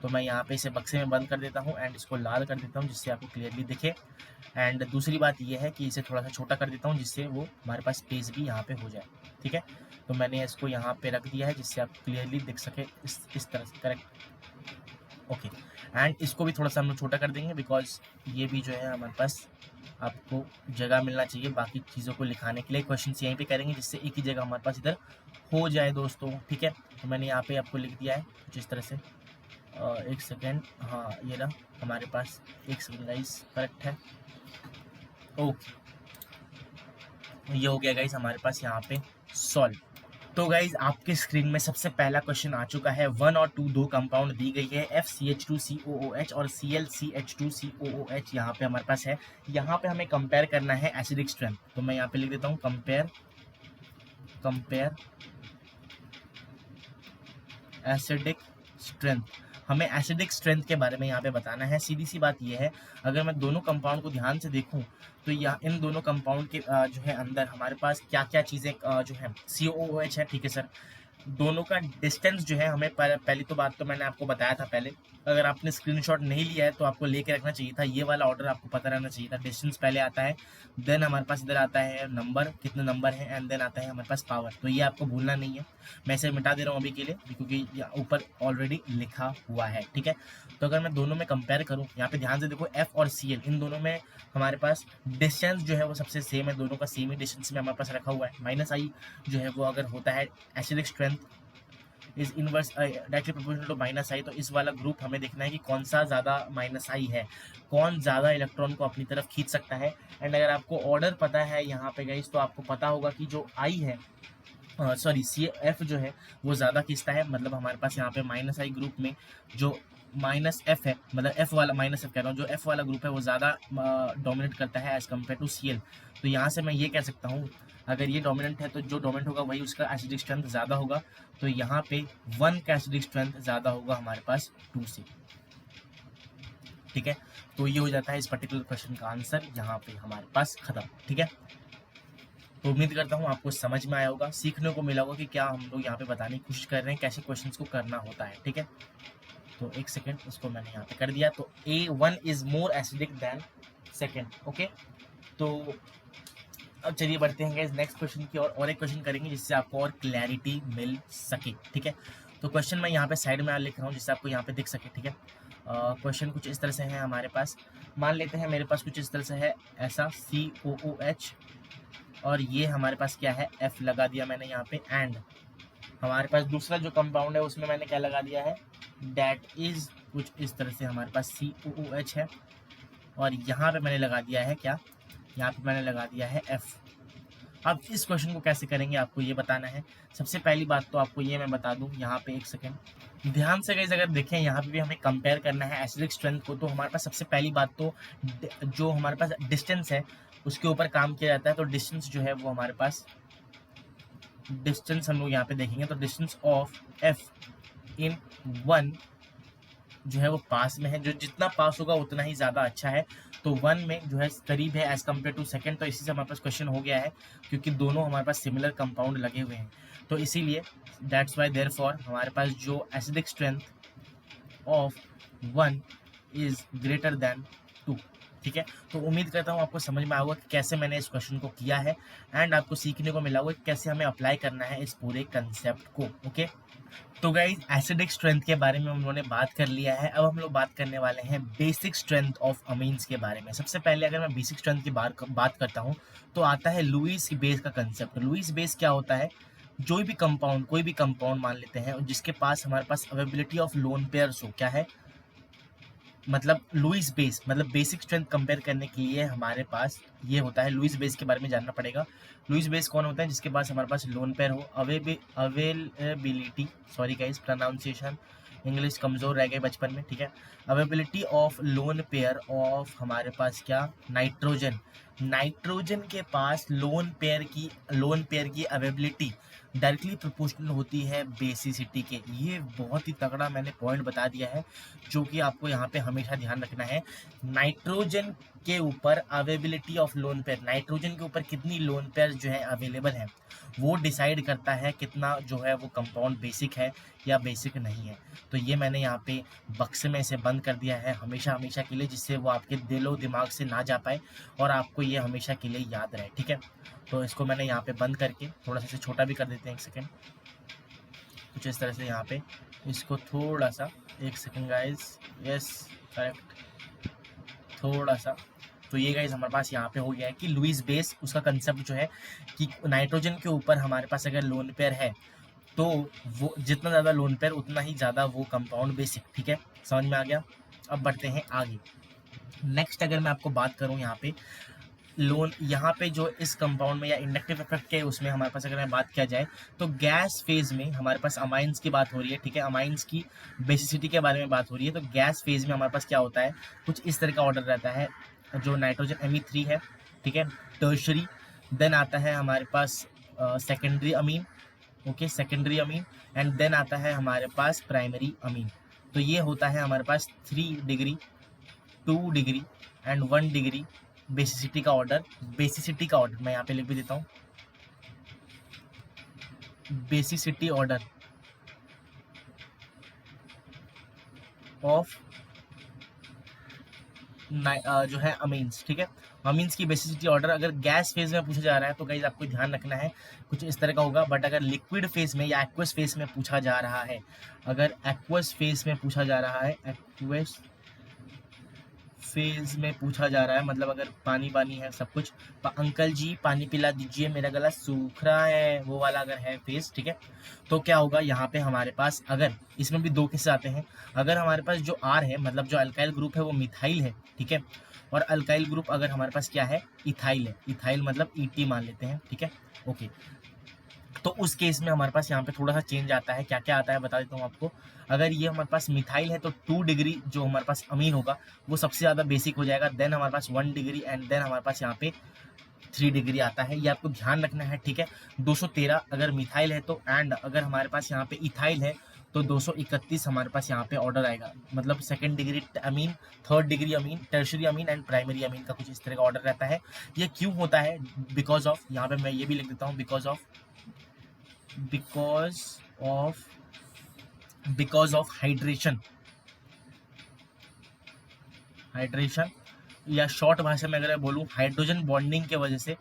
A: तो मैं यहाँ पे इसे बक्से में बंद कर देता हूँ एंड इसको लाल कर देता हूँ जिससे आपको क्लियरली दिखे। एंड दूसरी बात ये है कि इसे थोड़ा सा छोटा कर देता हूँ जिससे वो हमारे पास स्पेस भी यहाँ पे हो जाए। ठीक है, तो मैंने इसको यहाँ पे रख दिया है जिससे आप क्लियरली दिख सके इस तरह से, करेक्ट, ओके। एंड इसको भी थोड़ा सा हम लोग छोटा कर देंगे बिकॉज ये भी जो है हमारे पास आपको जगह मिलना चाहिए बाकी चीज़ों को लिखाने के लिए। क्वेश्चन यहीं पे करेंगे जिससे एक ही जगह हमारे पास इधर हो जाए दोस्तों। ठीक है, तो मैंने यहाँ पे आपको लिख दिया है कुछ इस तरह से। एक सेकेंड, हाँ ये रहा हमारे पास, एक सेकेंड गाइस, करेक्ट है, ओके, ये हो गया गाइस हमारे पास यहाँ पे सॉल्व। तो गाइज आपके स्क्रीन में सबसे पहला क्वेश्चन आ चुका है। 1 और 2 दो कंपाउंड दी गई है, FCH2COOH और ClCH2COOH यहाँ पे हमारे पास है। यहाँ पे हमें कंपेयर करना है एसिडिक स्ट्रेंथ, तो मैं यहाँ पे लिख देता हूँ कंपेयर एसिडिक स्ट्रेंथ। हमें एसिडिक स्ट्रेंथ के बारे में यहाँ पे बताना है। सीधी सी बात यह है, अगर मैं दोनों कंपाउंड को ध्यान से देखूं तो यह इन दोनों कंपाउंड के जो है अंदर हमारे पास क्या क्या चीज़ें जो है, COOH है, ठीक है सर, दोनों का डिस्टेंस जो है हमें पहली तो बात तो मैंने आपको बताया था पहले, अगर आपने स्क्रीनशॉट नहीं लिया है तो आपको लेके रखना चाहिए था, ये वाला ऑर्डर आपको पता रहना चाहिए था। डिस्टेंस पहले आता है, देन हमारे पास इधर आता है नंबर, कितने नंबर है, एंड देन आता है हमारे पास पावर, तो ये आपको भूलना नहीं है। मैं इसे मिटा दे रहा हूँ अभी के लिए क्योंकि ऊपर ऑलरेडी लिखा हुआ है। ठीक है, तो अगर मैं दोनों में कंपेयर करूँ, यहाँ पे ध्यान से देखो, F और Cl इन दोनों में हमारे पास डिस्टेंस जो है वो सबसे सेम है, दोनों का सेम ही डिस्टेंस में हमारे पास रखा हुआ है। माइनस आई जो है वो अगर होता है acidic strength is inverse directly proportional to minus I, तो इस वाला ग्रुप हमें देखना है कि कौन सा ज़्यादा माइनस आई है, कौन ज़्यादा इलेक्ट्रॉन को अपनी तरफ खींच सकता है। एंड अगर आपको ऑर्डर पता है यहाँ पे गाइस, तो आपको पता होगा कि जो आई है, सॉरी CF जो है वो ज़्यादा खींचता है। मतलब हमारे पास यहाँ पे माइनस आई ग्रुप में जो माइनस F है, मतलब F वाला, माइनस F कह रहा हूँ, जो F वाला ग्रुप है वो ज़्यादा डोमिनेट करता है एज़ कम्पेयर टू Cl। तो यहाँ से मैं ये कह सकता हूँ, अगर ये डोमिनेंट है तो जो डोमिनेंट होगा वही उसका एसिडिक स्ट्रेंथ ज़्यादा होगा, तो यहाँ पे 1 का एसिडिक स्ट्रेंथ ज़्यादा होगा हमारे पास 2 से। ठीक है, तो ये हो जाता है इस पर्टिकुलर क्वेश्चन का आंसर, यहाँ पे हमारे पास खत्म। ठीक है, तो उम्मीद करता हूँ आपको समझ में आया होगा, सीखने को मिला होगा कि क्या हम लोग यहाँ पे बताने की कोशिश कर रहे हैं, कैसे क्वेश्चंस को करना होता है। ठीक है, तो एक सेकेंड, इसको मैंने यहाँ पे कर दिया। तो A1 is more acidic then second. Okay, तो अब चलिए बढ़ते हैं नेक्स्ट क्वेश्चन की और एक क्वेश्चन करेंगे जिससे आपको और क्लैरिटी मिल सके, ठीक है। तो क्वेश्चन मैं यहाँ पे साइड में लिख रहा हूँ जिससे आपको यहाँ पे दिख सके, ठीक है। क्वेश्चन कुछ इस तरह से है हमारे पास, मान लेते हैं मेरे पास कुछ इस तरह से है, ऐसा COOH, और ये हमारे पास क्या है, F लगा दिया मैंने यहाँ पे, एंड हमारे पास दूसरा जो कंपाउंड है उसमें मैंने क्या लगा दिया है, डैट इज कुछ इस तरह से हमारे पास COOH है, और यहाँ पे मैंने लगा दिया है क्या, यहाँ पे मैंने लगा दिया है F। अब इस क्वेश्चन को कैसे करेंगे आपको ये बताना है। सबसे पहली बात तो आपको ये मैं बता दूं, यहाँ पे एक सेकेंड ध्यान से गाइस अगर देखें, यहाँ पे भी हमें कंपेयर करना है एसिडिक स्ट्रेंथ को, तो हमारे पास सबसे पहली बात तो जो हमारे पास डिस्टेंस है उसके ऊपर काम किया जाता है। तो डिस्टेंस जो है वो हमारे पास, डिस्टेंस हम लोग यहाँ पे देखेंगे तो डिस्टेंस ऑफ F इन 1 जो है वो पास में है, जो जितना पास होगा उतना ही ज़्यादा अच्छा है। तो 1 में जो है करीब है एज कम्पेयर टू सेकंड, तो इसी से हमारे पास क्वेश्चन हो गया है क्योंकि दोनों हमारे पास सिमिलर कंपाउंड लगे हुए हैं। तो इसीलिए दैट्स वाई देयरफॉर हमारे पास जो acidic strength of 1 is greater than 2, ठीक है। तो उम्मीद करता हूँ आपको समझ में आएगा कि कैसे मैंने इस क्वेश्चन को किया है, एंड आपको सीखने को मिला होगा कि कैसे हमें अप्लाई करना है इस पूरे कंसेप्ट को, ओके। तो गाइज एसिडिक स्ट्रेंथ के बारे में हम लोगों ने बात कर लिया है। अब हम लोग बात करने वाले हैं बेसिक स्ट्रेंथ ऑफ अमीन्स के बारे में। सबसे पहले अगर मैं बेसिक स्ट्रेंथ की बात करता हूँ तो आता है लुईस बेस का कंसेप्ट। लुईस बेस क्या होता है, कोई भी कंपाउंड मान लेते हैं जिसके पास हमारे पास अवेबिलिटी ऑफ लोन पेयर्स हो, क्या है मतलब लुईस बेस, मतलब बेसिक स्ट्रेंथ कंपेयर करने के लिए हमारे पास ये होता है। लुईस बेस के बारे में जानना पड़ेगा। लुईस बेस कौन होता है, जिसके पास हमारे पास लोन पेयर हो, availability, sorry guys pronunciation English कमज़ोर रह गए बचपन में, ठीक है। Availability of lone pair of हमारे पास क्या, नाइट्रोजन। नाइट्रोजन के पास लोन पेयर की अवेबिलिटी डायरेक्टली प्रोपोर्शनल होती है बेसिसिटी के। ये बहुत ही तगड़ा मैंने पॉइंट बता दिया है जो कि आपको यहाँ पे हमेशा ध्यान रखना है। नाइट्रोजन के ऊपर availability of lone pair, nitrogen के ऊपर कितनी लोन पेयर जो है अवेलेबल है, वो डिसाइड करता है कितना जो है वो कंपाउंड बेसिक है या बेसिक नहीं है। तो ये मैंने यहाँ पे बक्से में इसे बंद कर दिया है हमेशा के लिए, जिससे वो आपके दिलो दिमाग से ना जा पाए और आपको ये हमेशा के लिए याद रहे, ठीक है। तो इसको मैंने यहाँ पे बंद करके थोड़ा सा इसे छोटा भी कर देते हैं, एक सेकेंड, कुछ इस तरह से यहाँ पे इसको थोड़ा सा, एक सेकेंड गाइज, यस करेक्ट, थोड़ा सा। तो ये गाइज हमारे पास यहाँ पे हो गया है कि लुईस बेस, उसका कंसेप्ट जो है कि नाइट्रोजन के ऊपर हमारे पास अगर लोन पेयर है तो वो जितना ज़्यादा लोन पेयर उतना ही ज़्यादा वो कंपाउंड बेसिक, ठीक है, समझ में आ गया। अब बढ़ते हैं आगे। नेक्स्ट अगर मैं आपको बात करूँ यहाँ पे यहाँ पे जो इस कंपाउंड में या इंडक्टिव इफेक्ट के उसमें हमारे पास अगर मैं बात किया जाए तो गैस फेज में हमारे पास अमाइंस की बात हो रही है, ठीक है, अमाइंस की बेसिसिटी के बारे में बात हो रही है। तो गैस फेज में हमारे पास क्या होता है, कुछ इस तरह का ऑर्डर रहता है, जो नाइट्रोजन Me3 है, ठीक है, टर्शरी, देन आता है हमारे पास secondary amine, okay, secondary amine, and then आता है हमारे पास प्राइमरी अमीन। तो ये होता है हमारे पास 3 degree, 2 degree and 1 degree basicity का ऑर्डर। बेसिसिटी का ऑर्डर मैं यहाँ पे लिख भी देता हूँ, बेसिसिटी ऑर्डर ऑफ जो है अमीन्स, ठीक है। अमीन्स की बेसिसिटी ऑर्डर अगर गैस फेज में पूछा जा रहा है तो गाइस आपको ध्यान रखना है कुछ इस तरह का होगा। बट अगर लिक्विड फेज में या एक्वस फेज में पूछा जा रहा है, अगर एक्वस फेज में पूछा जा रहा है, एक्वस फेज में पूछा जा रहा है, मतलब अगर पानी पानी है सब कुछ, अंकल जी पानी पिला दीजिए मेरा गला सूख रहा है, वो वाला अगर है फेज, ठीक है, तो क्या होगा यहाँ पे हमारे पास, अगर इसमें भी 2 केसेस आते हैं, अगर हमारे पास जो आर है मतलब जो अल्काइल ग्रुप है वो मिथाइल है, ठीक है, और अल्काइल ग्रुप अगर हमारे पास क्या है, इथाइल है, इथाइल मतलब ईटी मान लेते हैं, ठीक है, ओके। तो उस केस में हमारे पास यहाँ पे थोड़ा सा चेंज आता है। क्या क्या आता है बता देता हूँ आपको। अगर ये हमारे पास मिथाइल है तो 2 डिग्री जो हमारे पास अमीन होगा वो सबसे ज़्यादा बेसिक हो जाएगा, देन हमारे पास 1 डिग्री एंड देन हमारे पास यहाँ पे 3 डिग्री आता है। ये आपको ध्यान रखना है, ठीक है। 213 अगर मिथाइल है तो, एंड अगर हमारे पास यहाँ पे इथाइल है तो 231 हमारे पास यहाँ पे ऑर्डर आएगा, मतलब 2nd degree amine, 3rd degree amine, tertiary Amin and primary amine का कुछ इस तरह का ऑर्डर रहता है। ये क्यों होता है, बिकॉज ऑफ, यहाँ पे मैं ये भी लिख देता हूँ, बिकॉज ऑफ हाइड्रेशन या शॉर्ट भाषा में अगर मैं बोलूँ हाइड्रोजन बॉन्डिंग के वजह से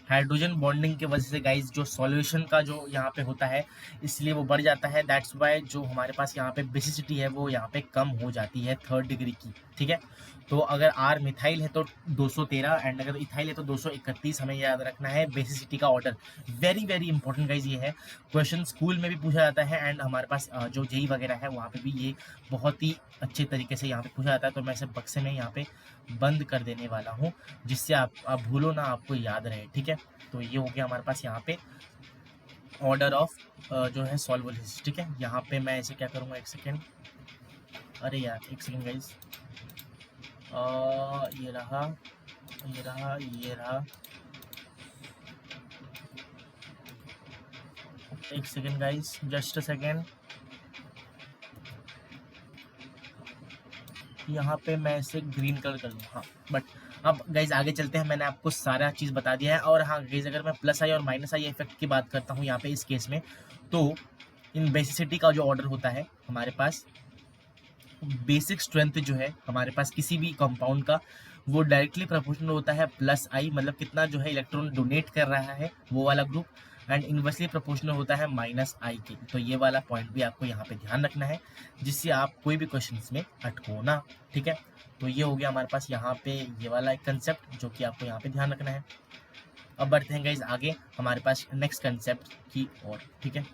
A: हाइड्रोजन बॉन्डिंग की वजह से गाइज जो सॉल्यूशन का जो यहाँ पे होता है इसलिए वो बढ़ जाता है। दैट्स वाई जो हमारे पास यहाँ पे बेसिसिटी है वो यहाँ पे कम हो जाती है 3rd डिग्री की, ठीक है। तो अगर आर मिथाइल है तो 213 एंड अगर इथाइल है तो 231, हमें याद रखना है बेसिसिटी का order. Very very important guys ये है, क्वेश्चन स्कूल में भी पूछा जाता है एंड हमारे पास जो जेई वगैरह है वहाँ पे भी ये बहुत ही अच्छे तरीके से यहाँ पे पूछा जाता है। तो मैं इसे बक्से में यहाँ पे बंद कर देने वाला हूँ जिससे आप भूलो ना, आपको याद रहे, ठीक है। तो ये हो गया हमारे पास यहाँ पे ऑर्डर ऑफ जो है सॉल्वोलिस, ठीक है। यहाँ पे मैं इसे क्या करूँगा, एक सेकेंड, अरे यार एक सेकेंड गाइज, ये रहा ये रहा ये रहा, एक second guys, just a second. यहाँ पे मैं इसे ग्रीन कलर कर दूँ, हाँ। बट अब गाइज आगे चलते हैं, मैंने आपको सारा चीज़ बता दिया है। और हाँ गाइज, अगर मैं प्लस आई और माइनस आई इफेक्ट की बात करता हूँ यहाँ पे इस केस में, तो इन बेसिसिटी का जो ऑर्डर होता है हमारे पास, बेसिक स्ट्रेंथ जो है हमारे पास किसी भी कंपाउंड का, वो डायरेक्टली प्रोपोर्शनल होता है प्लस आई, मतलब कितना जो है इलेक्ट्रॉन डोनेट कर रहा है वो वाला ग्रुप, एंड इन्वर्सली प्रोपोर्शनल होता है माइनस आई के। तो ये वाला पॉइंट भी आपको यहाँ पे ध्यान रखना है जिससे आप कोई भी क्वेश्चन में अटको ना, ठीक है। तो ये हो गया हमारे पास यहाँ पे ये वाला एक कंसेप्ट जो कि आपको यहाँ पे ध्यान रखना है। अब बढ़ते हैं गाइज आगे हमारे पास नेक्स्ट कंसेप्ट की ओर, ठीक है।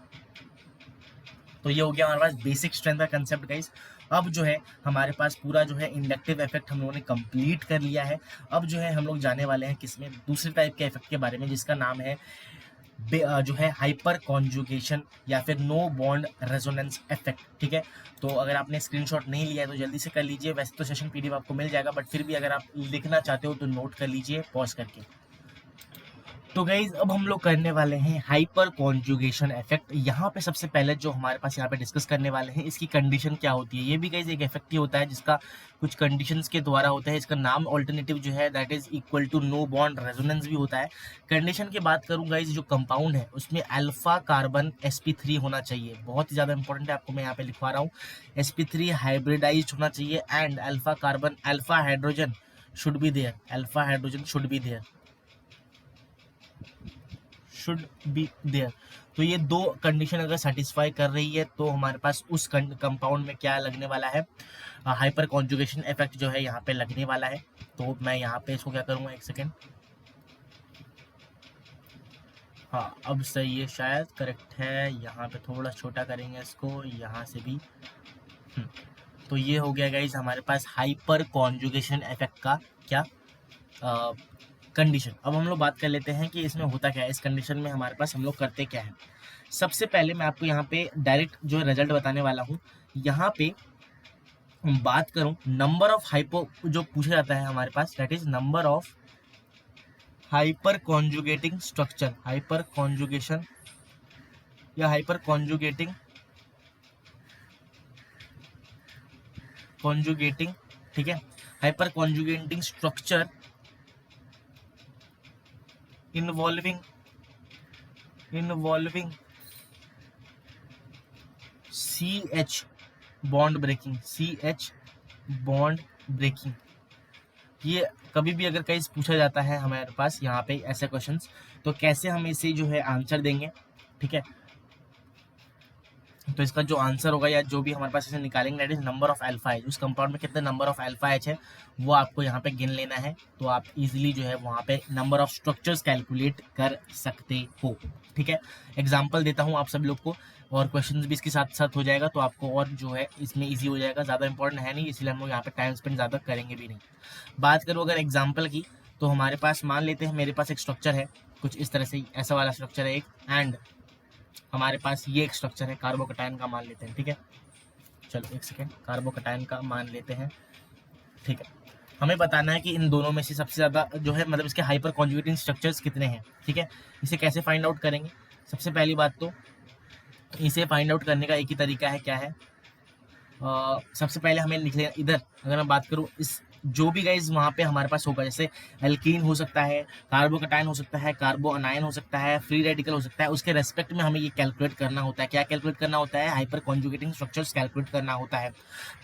A: तो ये हो गया हमारे पास बेसिक स्ट्रेंथ का कंसेप्ट गाइज। अब जो है हमारे पास पूरा जो है इंडक्टिव इफेक्ट हम लोगों ने कंप्लीट कर लिया है। अब जो है हम लोग जाने वाले हैं किसमें, दूसरे टाइप के इफेक्ट के बारे में जिसका नाम है जो है हाइपर कॉन्जुगेशन या फिर नो बॉन्ड रेजोनेंस इफेक्ट, ठीक है। तो अगर आपने स्क्रीनशॉट नहीं लिया है तो जल्दी से कर लीजिए, वैसे तो सेशन पीडीएफ आपको मिल जाएगा, बट फिर भी अगर आप लिखना चाहते हो तो नोट कर लीजिए पॉज करके। तो गाइज अब हम लोग करने वाले हैं हाइपर कॉन्जुगेशन इफेक्ट। यहाँ पे सबसे पहले जो हमारे पास यहाँ पे डिस्कस करने वाले हैं इसकी कंडीशन क्या होती है। ये भी गाइज एक इफेक्ट ही होता है जिसका कुछ कंडीशंस के द्वारा होता है। इसका नाम ऑल्टरनेटिव जो है that is equal to no bond resonance भी होता है। कंडीशन की बात करूँ गाइज, जो कंपाउंड है उसमें अल्फा कार्बन sp3 होना चाहिए, बहुत ही ज़्यादा इंपॉर्टेंट है, आपको मैं यहाँ पे लिखवा रहा हूँ। sp3 हाइब्रिडाइज होना चाहिए and alpha carbon alpha hydrogen should be there, alpha hydrogen should be there, should be there. तो ये दो कंडीशन अगर सेटिस्फाई कर रही है तो हमारे पास उस कंपाउंड में क्या लगने वाला है, हाइपर कॉन्जुगेशन इफेक्ट जो है यहाँ पे लगने वाला है। तो मैं यहाँ पे इसको क्या करूँगा, एक सेकेंड, हाँ अब सही है, शायद करेक्ट है। यहाँ पे थोड़ा छोटा करेंगे इसको, यहाँ से भी। तो ये हो गया गाइज हमारे पास हाइपर कॉन्जुगेशन इफेक्ट का क्या कंडीशन। अब हम लोग बात कर लेते हैं कि इसमें होता क्या है, इस कंडीशन में हमारे पास हम लोग करते क्या है। सबसे पहले मैं आपको यहाँ पे डायरेक्ट जो रिजल्ट बताने वाला हूँ। यहाँ पे बात करूँ नंबर ऑफ हाइपो जो पूछा जाता है हमारे पास, that is number of hyper conjugating structure, hyper conjugation या हाइपर कॉन्जुगेटिंग ठीक है, hyper conjugating structure involving CH bond breaking, CH bond breaking. ये कभी भी अगर कहीं पूछा जाता है हमारे पास यहाँ पे ऐसे क्वेश्चंस, तो कैसे हम इसे जो है आंसर देंगे, ठीक है। तो इसका जो आंसर होगा या जो भी हमारे पास इसे निकालेंगे that is number of alpha H, उस कंपाउंड में कितने नंबर ऑफ अल्फा एच है वो आपको यहाँ पे गिन लेना है। तो आप इजीली जो है वहाँ पे नंबर ऑफ स्ट्रक्चर्स कैलकुलेट कर सकते हो, ठीक है। एग्जांपल देता हूँ आप सब लोग को और क्वेश्चंस भी इसके साथ साथ हो जाएगा, तो आपको और जो है इसमें ईजी हो जाएगा। ज़्यादा इंपॉर्टेंट है नहीं, इसलिए हम लोग यहाँ पे टाइम स्पेंड ज़्यादा करेंगे भी नहीं। बात करूँ अगर एग्जाम्पल की, तो हमारे पास मान लेते हैं मेरे पास एक स्ट्रक्चर है कुछ इस तरह से, ऐसा वाला स्ट्रक्चर है एक, एंड हमारे पास ये एक स्ट्रक्चर है कार्बोकटायन का मान लेते हैं, ठीक है। चलो एक सेकेंड, कार्बोकटायन का मान लेते हैं, ठीक है। हमें बताना है कि इन दोनों में से सबसे ज़्यादा जो है मतलब इसके हाइपर कॉन्जुगेटिंग स्ट्रक्चर्स कितने हैं, ठीक है। इसे कैसे फाइंड आउट करेंगे, सबसे पहली बात तो इसे फाइंड आउट करने का एक ही तरीका है, क्या है, सबसे पहले हमें लिख लेना इधर। अगर मैं बात करूँ इस जो भी गाइज वहाँ पे हमारे पास होगा, जैसे एल्कीन हो सकता है, कार्बोकटायन हो सकता है, कार्बो अनायन हो सकता है, फ्री रेडिकल हो सकता है, उसके रेस्पेक्ट में हमें ये कैलकुलेट करना होता है। क्या कैलकुलेट करना होता है, हाइपर कॉन्जुगेटिंग स्ट्रक्चर्स कैलकुलेट करना होता है।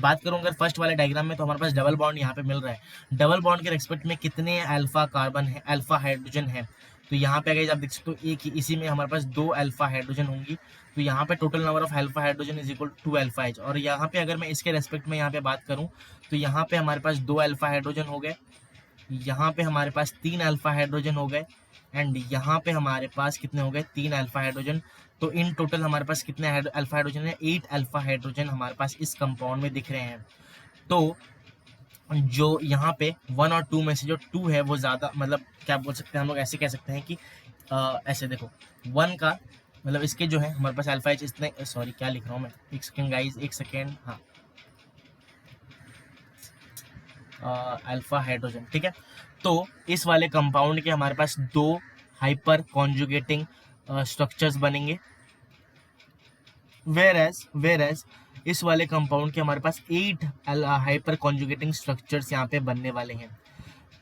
A: बात करूँ अगर फर्स्ट वाले डायग्राम में, तो हमारे पास डबल बॉन्ड यहाँ पे मिल रहा है। डबल बॉन्ड के रेस्पेक्ट में कितने अल्फा कार्बन है, अल्फा हाइड्रोजन है, तो यहाँ पे गाइस आप देख सकते हो एक ही इसी में हमारे पास 2 अल्फा हाइड्रोजन होंगी। तो यहाँ पे total number of alpha hydrogen is equal to 2 alpha H. और यहाँ पे अगर मैं इसके रेस्पेक्ट में यहाँ पे बात करूँ तो यहाँ पे हमारे पास 2 अल्फा हाइड्रोजन हो गए, यहाँ पे हमारे पास 3 अल्फा हाइड्रोजन हो गए, एंड यहाँ पे हमारे पास कितने हो गए, 3 अल्फा हाइड्रोजन। तो इन टोटल हमारे पास कितने अल्फा हाइड्रोजन है, 8 अल्फा हाइड्रोजन हमारे पास इस कंपाउंड में दिख रहे हैं। तो जो यहाँ पे 1 और 2 में से जो 2 है वो ज़्यादा, मतलब क्या बोल सकते हैं हम लोग, ऐसे कह सकते हैं कि ऐसे देखो 1 का मतलब इसके जो है हमारे पास अल्फा एच इतने, सॉरी क्या लिख रहा हूँ मैं, एक सेकेंड गाइज, एक सेकेंड, हाँ अल्फा हाइड्रोजन, ठीक है। तो इस वाले कंपाउंड के हमारे पास 2 हाइपर कॉन्जुगेटिंग स्ट्रक्चर्स बनेंगे, वेयर एज इस वाले कंपाउंड के हमारे पास 8 हाइपर कॉन्जुगेटिंग स्ट्रक्चर्स यहाँ पे बनने वाले हैं।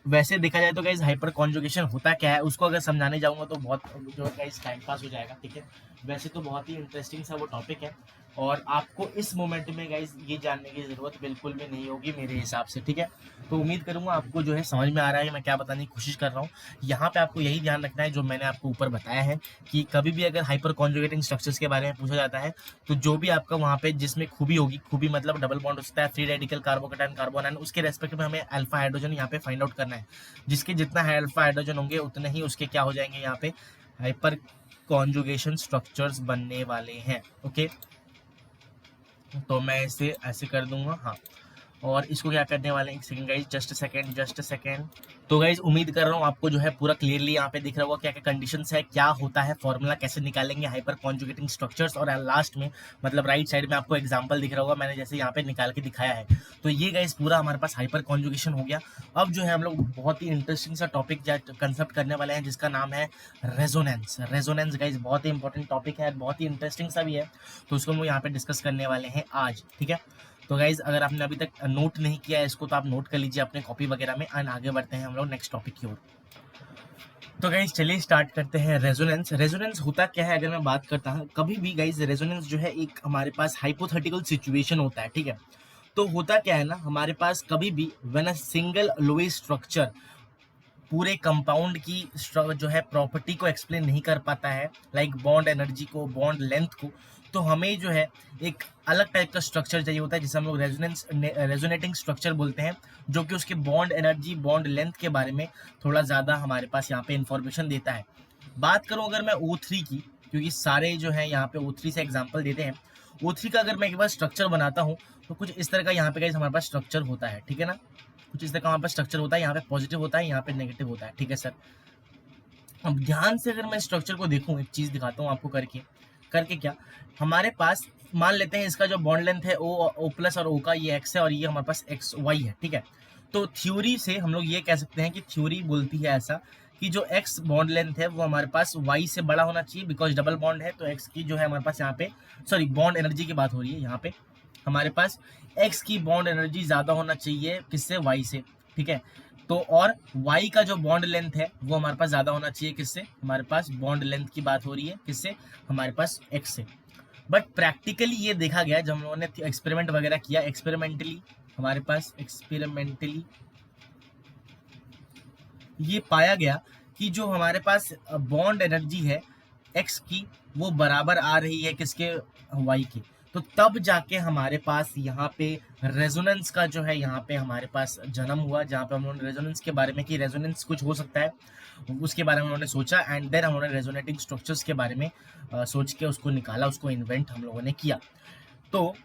A: वैसे देखा जाए तो गाइस हाइपर कॉन्जुगेशन होता क्या है उसको अगर समझाने जाऊंगा तो बहुत जो है गाइस टाइम पास हो जाएगा, ठीक है। वैसे तो बहुत ही इंटरेस्टिंग सा वो टॉपिक है और आपको इस मोमेंट में गाइस ये जानने की ज़रूरत बिल्कुल भी नहीं होगी मेरे हिसाब से, ठीक है। तो उम्मीद करूंगा आपको जो है समझ में आ रहा है मैं क्या बताने की कोशिश कर रहा हूँ। यहाँ पे आपको यही ध्यान रखना है जो मैंने आपको ऊपर बताया है कि कभी भी अगर हाइपर कॉन्जुगेटिंग स्ट्रक्चर्स के बारे में पूछा जाता है तो जो भी आपका वहाँ पे जिसमें खूबी होगी, खूबी मतलब डबल बॉन्ड हो सकता है, फ्री रेडिकल, कार्बोकेटायन, कार्बोनाइन, उसके रेस्पेक्ट में हमें अल्फा हाइड्रोजन यहाँ पे फाइंड आउट करना है। जिसके जितना अल्फा हाइड्रोजन होंगे उतने ही उसके क्या हो जाएंगे, यहाँ पे हाइपर कॉन्जुगेशन स्ट्रक्चर्स बनने वाले हैं। ओके, तो मैं इसे ऐसे कर दूंगा, हाँ। और इसको क्या करने वाले हैं, एक second guys, just a second. तो गाइज उम्मीद कर रहा हूँ आपको जो है पूरा क्लियरली यहाँ पे दिख रहा होगा क्या क्या कंडीशंस है, क्या होता है, फॉर्मूला कैसे निकालेंगे हाइपर कॉन्जुगेटिंग स्ट्रक्चर्स, और लास्ट में मतलब राइट साइड में आपको एग्जांपल दिख रहा होगा मैंने जैसे यहाँ पे निकाल के दिखाया है। तो ये गाइज पूरा हमारे पास हाइपर कॉन्जुगेशन हो गया। अब जो है हम लोग बहुत ही इंटरेस्टिंग सा टॉपिक कंसेप्ट करने वाले हैं जिसका नाम है रेजोनेंस। रेजोनेंस गाइज बहुत ही इंपॉर्टेंट टॉपिक है, बहुत ही इंटरेस्टिंग सा भी है, तो उसको हम यहाँ पे डिस्कस करने वाले हैं आज, ठीक है। तो गाइज अगर आपने अभी तक नोट नहीं किया है इसको तो आप नोट कर लीजिए अपने कॉपी वगैरह में, एंड आगे बढ़ते हैं हम लोग नेक्स्ट टॉपिक की ओर। तो गाइज चलिए स्टार्ट करते हैं। रेजोनेंस, रेजोनेंस होता क्या है अगर मैं बात करता हूँ, कभी भी गाइज रेजोनेंस जो है एक हमारे पास हाइपोथेटिकल सिचुएशन होता है, ठीक है। तो होता क्या है ना, हमारे पास कभी भी when a single lowest structure पूरे कंपाउंड की जो है प्रॉपर्टी को एक्सप्लेन नहीं कर पाता है, लाइक बॉन्ड एनर्जी को, बॉन्ड लेंथ को, तो हमें जो है एक अलग टाइप का स्ट्रक्चर चाहिए होता है जिसे हम लोग रेजोनेटिंग स्ट्रक्चर बोलते हैं, जो कि उसके बॉन्ड एनर्जी, बॉन्ड लेंथ के बारे में थोड़ा ज़्यादा हमारे पास यहाँ पे इंफॉर्मेशन देता है। बात करूँ अगर मैं O3 की, क्योंकि सारे जो है यहाँ पे O3 से एग्जाम्पल देते हैं, O3 का अगर मैं एक बार स्ट्रक्चर बनाता हूँ तो कुछ इस तरह का यहाँ पे गाइस हमारे पास स्ट्रक्चर होता है, ठीक है ना। कुछ इस तरह का हमारे पास स्ट्रक्चर होता है, यहाँ पे पॉजिटिव होता है, यहाँ पे नेगेटिव होता है, ठीक है सर। अब ध्यान से अगर मैं स्ट्रक्चर को देखूं, एक चीज दिखाता हूं आपको करके करके क्या, हमारे पास मान लेते हैं इसका जो बॉन्ड लेंथ है ओ प्लस और ओ का ये एक्स है और ये हमारे पास एक्स वाई है, ठीक है। तो थ्योरी से हम लोग ये कह सकते हैं कि थ्योरी बोलती है ऐसा कि जो एक्स बॉन्ड लेंथ है वो हमारे पास वाई से बड़ा होना चाहिए, बिकॉज डबल बॉन्ड है। तो एक्स की जो है हमारे पास यहाँ पे, सॉरी बॉन्ड एनर्जी की बात हो रही है यहाँ पे, हमारे पास एक्स की बॉन्ड एनर्जी ज्यादा होना चाहिए किससे, वाई से, ठीक है। तो और y का जो बॉन्ड लेंथ है वो हमारे पास ज्यादा होना चाहिए किससे, हमारे पास बॉन्ड लेंथ की बात हो रही है किससे, हमारे पास x से। बट प्रैक्टिकली ये देखा गया जब हम लोगों ने एक्सपेरिमेंट वगैरह किया, एक्सपेरिमेंटली हमारे पास एक्सपेरिमेंटली ये पाया गया कि जो हमारे पास बॉन्ड एनर्जी है x की वो बराबर आ रही है किसके, y की। तो तब जाके हमारे पास यहाँ पे रेजोनेंस का जो है यहाँ पे हमारे पास जन्म हुआ, जहाँ पे हम लोगों ने रेजोनेंस के बारे में कि रेजोनेंस कुछ हो सकता है उसके बारे में उन्होंने सोचा, एंड देन हम लोगों ने रेजोनेटिंग स्ट्रक्चर्स के बारे में सोच के उसको निकाला, उसको इन्वेंट हम लोगों ने किया। तो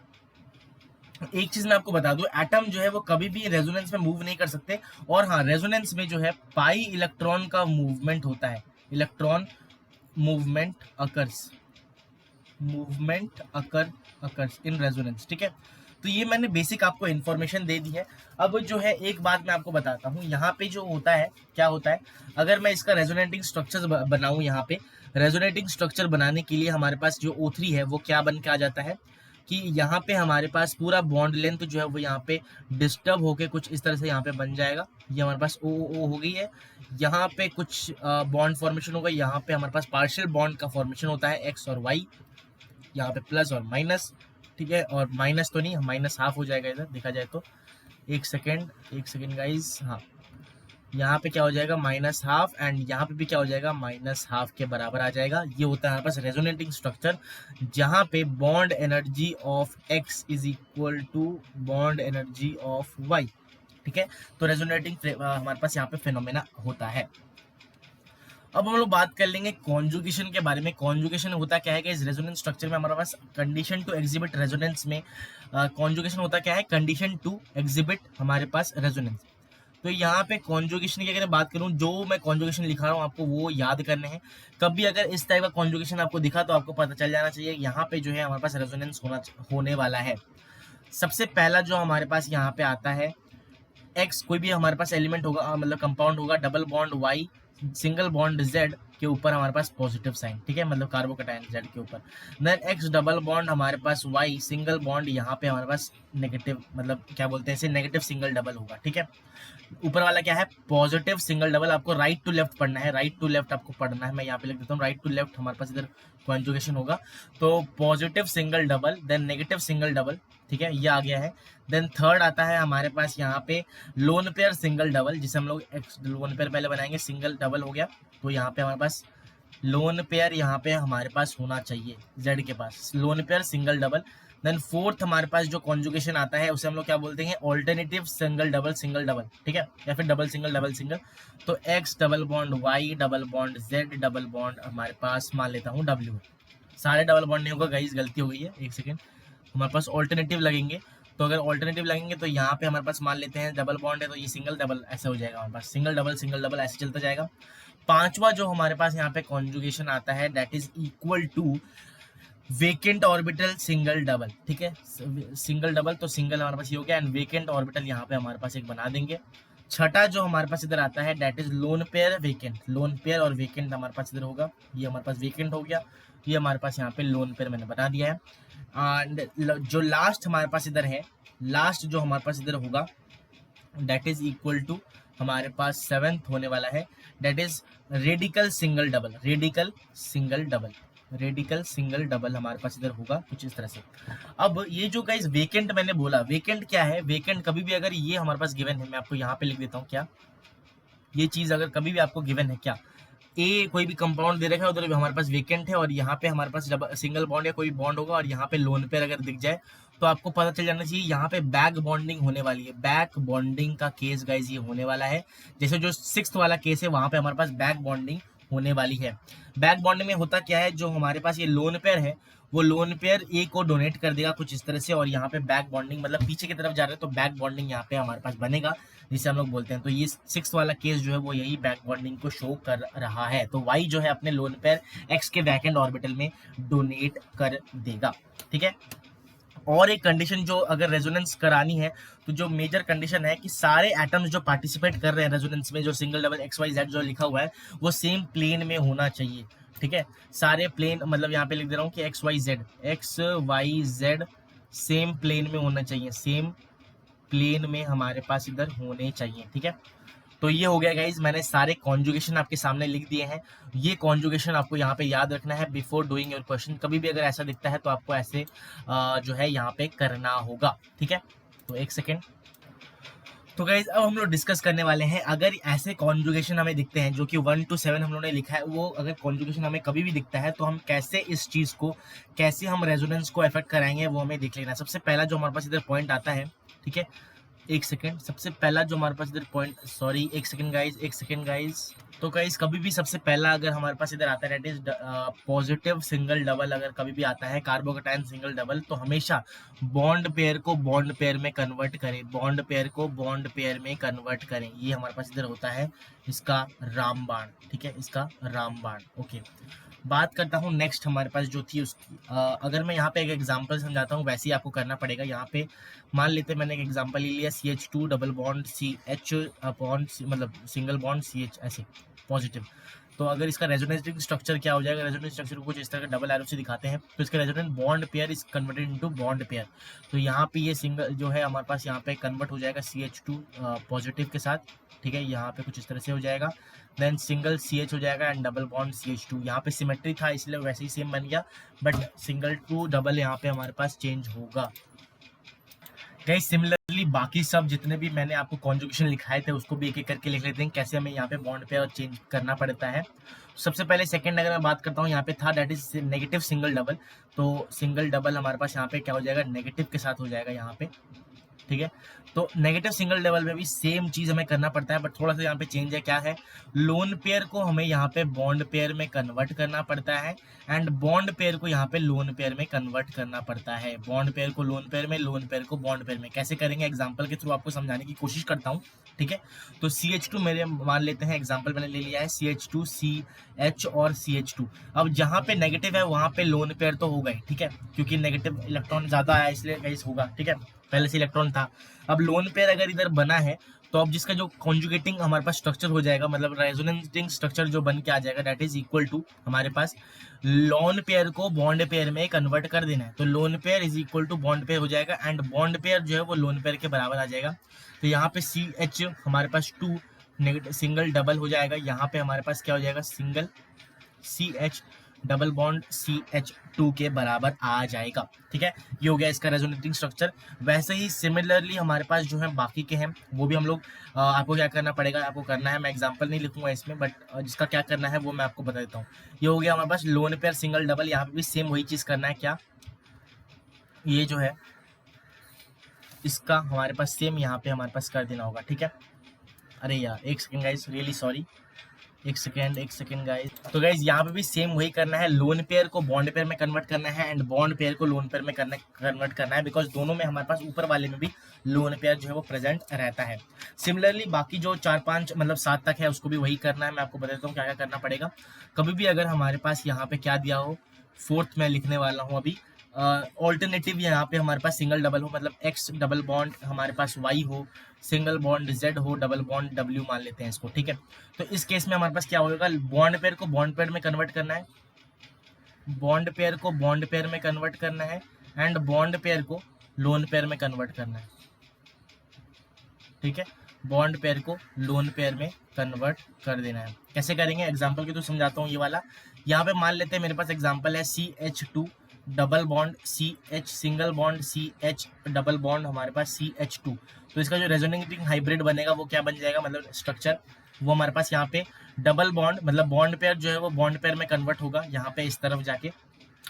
A: एक चीज मैं आपको बता दूं, एटम जो है वो कभी भी रेजोनेंस में मूव नहीं कर सकते, और हाँ रेजोनेंस में जो है पाई इलेक्ट्रॉन का मूवमेंट होता है, electron movement occurs in resonance, ठीक है। तो ये मैंने बेसिक आपको इन्फॉर्मेशन दे दी है। अब जो है एक बात मैं आपको बताता हूँ, यहाँ पे जो होता है क्या होता है, अगर मैं इसका रेजोनेटिंग स्ट्रक्चर बनाऊं, यहाँ पे रेजोनेटिंग स्ट्रक्चर बनाने के लिए हमारे पास जो O3 है वो क्या बन के आ जाता है कि यहाँ पे हमारे पास पूरा बॉन्ड लेंथ जो है वो यहाँ पे डिस्टर्ब होके कुछ इस तरह से यहाँ पे बन जाएगा, ये हमारे पास ओ हो गई है। यहाँ पे कुछ बॉन्ड फॉर्मेशन होगा, यहाँ पे हमारे पास पार्शियल बॉन्ड का फॉर्मेशन होता है एक्स और वाई, यहाँ पे प्लस और माइनस, ठीक है। और माइनस तो नहीं, माइनस हाफ हो जाएगा इधर देखा जाए तो, एक सेकेंड गाइज, हाँ यहाँ पे क्या हो जाएगा -12 एंड यहाँ पे भी क्या हो जाएगा -12 के बराबर आ जाएगा। ये होता है हमारे पास रेजोनेटिंग स्ट्रक्चर, जहाँ पे bond energy of x is equal to bond energy of y। ठीक है, तो रेजोनेटिंग हमारे पास यहाँ पे फिनोमेना होता है। अब हम लोग बात कर लेंगे कॉन्जुगेशन के बारे में। कॉन्जुगेशन होता क्या है कि इस रेजोनेंस स्ट्रक्चर में हमारे पास कंडीशन टू एग्जिबिट रेजोनेंस में कॉन्जुगेशन होता क्या है, कंडीशन टू एग्जिबिट हमारे पास रेजोनेंस। तो यहाँ पे कॉन्जुगेशन की अगर बात करूँ, जो मैं कॉन्जुगेशन लिखा रहा हूँ आपको वो याद करने हैं। कभी अगर इस टाइप का कॉन्जुगेशन आपको दिखा तो आपको पता चल जाना चाहिए यहाँ पे जो है हमारे पास रेजोनेंस होने वाला है। सबसे पहला जो हमारे पास यहाँ पे आता है एक्स, कोई भी हमारे पास एलिमेंट होगा मतलब कंपाउंड होगा, double bond Y, single bond Z के ऊपर हमारे पास पॉजिटिव साइन। ठीक है, मतलब कार्बोकैटायन जेड के ऊपर। देन एक्स डबल बॉन्ड हमारे पास वाई, सिंगल बॉन्ड यहाँ पे हमारे पास नेगेटिव, मतलब क्या बोलते हैं इसे, नेगेटिव सिंगल डबल होगा। ठीक है, ऊपर वाला क्या है, पॉजिटिव सिंगल डबल। आपको राइट टू लेफ्ट पढ़ना है, राइट टू लेफ्ट आपको पढ़ना है। मैं यहाँ पे लिख देता हूँ राइट टू लेफ्ट, हमारे पास इधर कॉन्जुगेशन होगा। तो positive single double, then negative single double. ठीक है, ये आ गया है। देन थर्ड आता है हमारे पास यहाँ पे लोन पेयर सिंगल डबल, जिसे हम लोग एक्स लोन पेयर पहले बनाएंगे, सिंगल डबल हो गया। तो यहाँ पे हमारे पास लोन पेयर यहाँ पे हमारे पास होना चाहिए जेड के पास, lone pair single double. Then fourth हमारे पास जो कॉन्जुगेशन आता है उसे हम लोग क्या बोलते हैं, alternative single double single double. ठीक है, या फिर डबल सिंगल डबल सिंगल। तो X double bond Y, double bond Z, double bond हमारे पास मान लेता हूँ डब्ल्यू। सारे डबल बॉन्ड नहीं होगा गाइस, गलती हो गई है, एक सेकेंड। हमारे पास ऑल्टरनेटिव लगेंगे, तो अगर ऑल्टरनेटिव लगेंगे तो यहाँ पे हमारे पास मान लेते हैं डबल बॉन्ड है तो ये सिंगल डबल ऐसे हो जाएगा, हमारे पास सिंगल डबल ऐसे चलता जाएगा। पांचवा जो हमारे पास यहाँ पे कॉन्जुगेशन आता है that is equal to vacant orbital single double. ठीक है, सिंगल डबल तो सिंगल हमारे पास ये हो गया, एंड वेकेंट ऑर्बिटल यहाँ पे हमारे पास एक बना देंगे। छठा जो हमारे पास इधर आता है that is lone pair vacant, lone pair और वेकेंट हमारे पास इधर होगा। ये हमारे पास वेकेंट हो गया, ये हमारे पास यहाँ पे लोन पेयर मैंने बता दिया है। एंड जो लास्ट हमारे पास इधर है, लास्ट जो हमारे पास इधर होगा दैट इज इक्वल टू हमारे पास सेवेंथ होने वाला है, that is radical single double, radical single double, radical single double हमारे पास इधर होगा कुछ इस तरह से। अब ये जो गाइस वेकेंट मैंने बोला, वेकेंट क्या है, वेकेंट कभी भी अगर ये हमारे पास गिवन है, मैं आपको यहाँ पे लिख देता हूँ क्या, ये चीज अगर कभी भी आपको गिवन है क्या, ए कोई भी कंपाउंड दे रखा है उधर भी हमारे पास वेकेंट है, और यहाँ पे हमारे पास सिंगल बॉन्ड या कोई बॉन्ड होगा, और यहाँ पे लोन पेयर अगर दिख जाए तो आपको पता चल जाना चाहिए यहाँ पे बैक बॉन्डिंग होने वाली है। बैक बॉन्डिंग का केस गाइज ये होने वाला है, जैसे जो सिक्स्थ वाला केस है वहां पे हमारे पास बैक बॉन्डिंग होने वाली है। बैक बॉन्डिंग में होता क्या है, जो हमारे पास ये लोन पेयर है वो लोन पेयर ए को डोनेट कर देगा कुछ इस तरह से, और यहाँ पे बैक बॉन्डिंग मतलब पीछे की तरफ जा रहे हैं तो बैक बॉन्डिंग यहाँ पे हमारे पास बनेगा, जिसे हम लोग बोलते हैं। तो ये सिक्स वाला केस जो है वो यही बैक बॉन्डिंग को शो कर रहा है। तो वाई जो है अपने लोन पेयर एक्स के वैकेंट ऑर्बिटल में डोनेट कर देगा। ठीक है, और एक कंडीशन जो अगर रेजोनेंस करानी है तो जो मेजर कंडीशन है कि सारे एटम्स जो पार्टिसिपेट कर रहे हैं रेजोनेंस में, जो single double X Y Z जो लिखा हुआ है वो सेम प्लेन में होना चाहिए। ठीक है, सारे प्लेन मतलब यहाँ पे लिख दे रहा हूँ कि X Y Z same plane में होना चाहिए, सेम प्लेन में हमारे पास इधर होने चाहिए। ठीक है, तो ये हो गया गाइज, मैंने सारे कॉन्जुगेशन आपके सामने लिख दिए हैं। ये कॉन्जुगेशन आपको यहाँ पे याद रखना है बिफोर डूइंग योर क्वेश्चन। कभी भी अगर ऐसा दिखता है तो आपको ऐसे जो है यहाँ पे करना होगा। ठीक है, तो एक सेकेंड। तो गाइज अब हम लोग डिस्कस करने वाले हैं, अगर ऐसे कॉन्जुगेशन हमें दिखते हैं जो कि 1 to 7 हम लोगों ने लिखा है, वो अगर कॉन्जुगेशन हमें कभी भी दिखता है तो हम कैसे इस चीज़ को, कैसे हम रेजोनेंस को इफेक्ट कराएंगे वो हमें देख लेना है। सबसे पहला जो हमारे पास इधर पॉइंट आता है, ठीक है, एक सेकेंड, सबसे पहला जो हमारे पास इधर पॉइंट, सॉरी एक सेकेंड गाइज। तो गाइज कभी भी सबसे पहला अगर हमारे पास इधर आता है that is positive single double, अगर कभी भी आता है कार्बोकैटायन सिंगल डबल, तो हमेशा बॉन्ड पेयर को बॉन्ड पेयर में कन्वर्ट करें, बॉन्ड पेयर को बॉन्ड पेयर में कन्वर्ट करें। ये हमारे पास इधर होता है इसका रामबाण। ठीक है, इसका रामबाण। ओके, बात करता हूँ नेक्स्ट हमारे पास जो थी उसकी, अगर मैं यहाँ पे एक एग्जांपल समझाता हूँ वैसे ही आपको करना पड़ेगा। यहाँ पे मान लेते हैं मैंने एक एग्जांपल ले लिया, CH2 double bond CH upon मतलब सिंगल बॉन्ड CH ऐसे पॉजिटिव। तो अगर इसका रेजोनेटिंग स्ट्रक्चर क्या हो जाएगा, रेजोनेंट स्ट्रक्चर को कुछ इस तरह का डबल एरो से दिखाते हैं, तो इसका resonant bond pair is converted into bond pair. तो यहाँ पे ये सिंगल जो है हमारे पास यहाँ पे कन्वर्ट हो जाएगा CH2 पॉजिटिव के साथ। ठीक है, यहाँ पे कुछ इस तरह से हो जाएगा, देन सिंगल CH हो जाएगा एंड डबल बॉन्ड CH2। यहाँ पे सिमेट्री था इसलिए वैसे ही सेम बन गया, बट सिंगल टू डबल यहाँ पे हमारे पास चेंज होगा। गाइस सिमिलरली बाकी सब जितने भी मैंने आपको कॉन्जुगेशन लिखाए थे उसको भी एक एक करके लिख लेते हैं, कैसे हमें यहाँ पे बॉन्ड पे और चेंज करना पड़ता है। सबसे पहले सेकंड अगर मैं बात करता हूँ, यहाँ पे था that is negative single double. तो सिंगल डबल हमारे पास यहाँ पे क्या हो जाएगा, नेगेटिव के साथ हो जाएगा यहाँ पे, ठीक है। तो नेगेटिव सिंगल लेवल में भी सेम चीज हमें करना पड़ता है, बट थोड़ा सा यहाँ पे चेंज है, क्या है, लोन पेयर को हमें यहाँ पे बॉन्ड पेयर में कन्वर्ट करना पड़ता है, एंड बॉन्ड पेयर को यहाँ पे लोन पेयर में कन्वर्ट करना पड़ता है। बॉन्ड पेयर को लोन पेयर में, लोन पेयर को बॉन्ड पेयर में। कैसे करेंगे, एग्जाम्पल के थ्रू आपको समझाने की कोशिश करता हूँ, ठीक है। तो CH2 मेरे मान लेते हैं, एग्जाम्पल मैंने ले लिया है CH2 CH और CH2। अब जहाँ पे नेगेटिव है वहाँ पे लोन पेयर तो होगा ही, ठीक है, क्योंकि नेगेटिव इलेक्ट्रॉन ज्यादा आया इसलिए गाइस होगा, ठीक है, पहले से इलेक्ट्रॉन था। अब लोन पेयर अगर इधर बना है तो अब जिसका जो कॉन्जुगेटिंग हमारे पास स्ट्रक्चर हो जाएगा, मतलब रेजोनेटिंग स्ट्रक्चर जो बन के आ जाएगा, दैट इज इक्वल टू हमारे पास लोन पेयर को बॉन्ड पेयर में कन्वर्ट कर देना है। तो lone pair is equal to bond pair हो जाएगा, एंड बॉन्ड पेयर जो है वो लोन पेयर के बराबर आ जाएगा। तो यहाँ पे CH हमारे पास 2 नेगेटिव सिंगल डबल हो जाएगा, यहाँ पे हमारे पास क्या हो जाएगा, single CH double bond CH2 के बराबर आ जाएगा, ठीक है। ये हो गया इसका रेजोनेटिंग स्ट्रक्चर। वैसे ही सिमिलरली हमारे पास जो है बाकी के हैं वो भी हम लोग आपको क्या करना पड़ेगा, आपको करना है, मैं एग्जांपल नहीं लिखूंगा इसमें, बट जिसका क्या करना है वो मैं आपको बता देता हूँ। ये हो गया हमारे पास लोन पेयर सिंगल डबल, यहाँ पे भी सेम वही चीज करना है, क्या, ये जो है इसका हमारे पास सेम यहाँ पे हमारे पास कर देना होगा, ठीक है। अरे यार एक सेकेंड गाइस, रियली सॉरी, एक सेकेंड गाइस। तो गाइस यहाँ पे भी सेम वही करना है, लोन पेयर को बॉन्ड पेयर में कन्वर्ट करना है, एंड बॉन्ड पेयर को लोन पेयर में कन्वर्ट करना है, बिकॉज दोनों में हमारे पास ऊपर वाले में भी लोन पेयर जो है वो प्रेजेंट रहता है। सिमिलरली बाकी जो 4-5 मतलब 7 तक है उसको भी वही करना है। मैं आपको बता देता हूँ क्या क्या करना पड़ेगा। कभी भी अगर हमारे पास यहाँ पे क्या दिया हो, फोर्थ में लिखने वाला हूँ अभी, ऑल्टरनेटिव यहाँ पे हमारे पास सिंगल डबल हो, मतलब X डबल बॉन्ड हमारे पास Y हो, सिंगल बॉन्ड Z हो, डबल बॉन्ड W मान लेते हैं इसको, ठीक है। तो इस केस में हमारे पास क्या होगा, बॉन्ड पेयर को बॉन्ड पेयर में कन्वर्ट करना है, बॉन्ड पेयर को बॉन्ड पेयर में कन्वर्ट करना है, एंड बॉन्ड पेयर को लोन पेयर में कन्वर्ट करना है, ठीक है। बॉन्ड पेयर को लोन पेयर में कन्वर्ट कर देना है। कैसे करेंगे, एग्जाम्पल के तो समझाता हूँ ये वाला। यहाँ पे मान लेते हैं मेरे पास एग्जाम्पल है CH2 double bond CH single bond CH double bond हमारे पास CH2। तो इसका जो रेजोनेटिंग हाइब्रिड बनेगा वो क्या बन जाएगा, मतलब स्ट्रक्चर, वो हमारे पास यहाँ पे डबल बॉन्ड मतलब बॉन्ड पेयर जो है वो बॉन्ड पेयर में कन्वर्ट होगा यहाँ पे इस तरफ जाके,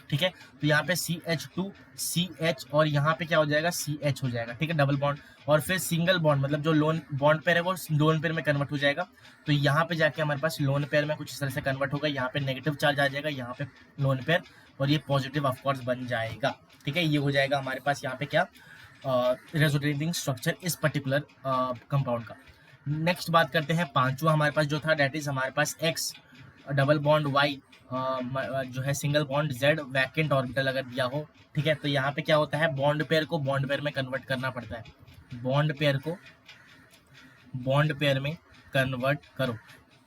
A: ठीक है। तो यहाँ पे CH2 CH और यहाँ पे क्या हो जाएगा, CH हो जाएगा, ठीक है, डबल बॉन्ड। और फिर सिंगल बॉन्ड मतलब जो लोन बॉन्ड पेयर है वो लोन पेयर में कन्वर्ट हो जाएगा। तो यहाँ पे जाके हमारे पास लोन पेयर में कुछ इस तरह से कन्वर्ट होगा, यहाँ पे नेगेटिव चार्ज आ जाएगा, यहाँ पे लोन पेयर, और ये पॉजिटिव ऑफकोर्स बन जाएगा, ठीक है। ये हो जाएगा हमारे पास यहाँ पे क्या, रेजोनेटिंग स्ट्रक्चर इस पर्टिकुलर कंपाउंड का। नेक्स्ट बात करते हैं पांचवा हमारे पास जो था, डेट इज हमारे पास X डबल बॉन्ड Y जो है single bond Z vacant orbital अगर दिया हो, ठीक है। तो यहाँ पे क्या होता है, बॉन्ड पेयर को बॉन्ड पेयर में कन्वर्ट करना पड़ता है, बॉन्ड पेयर को बॉन्ड पेयर में कन्वर्ट करो,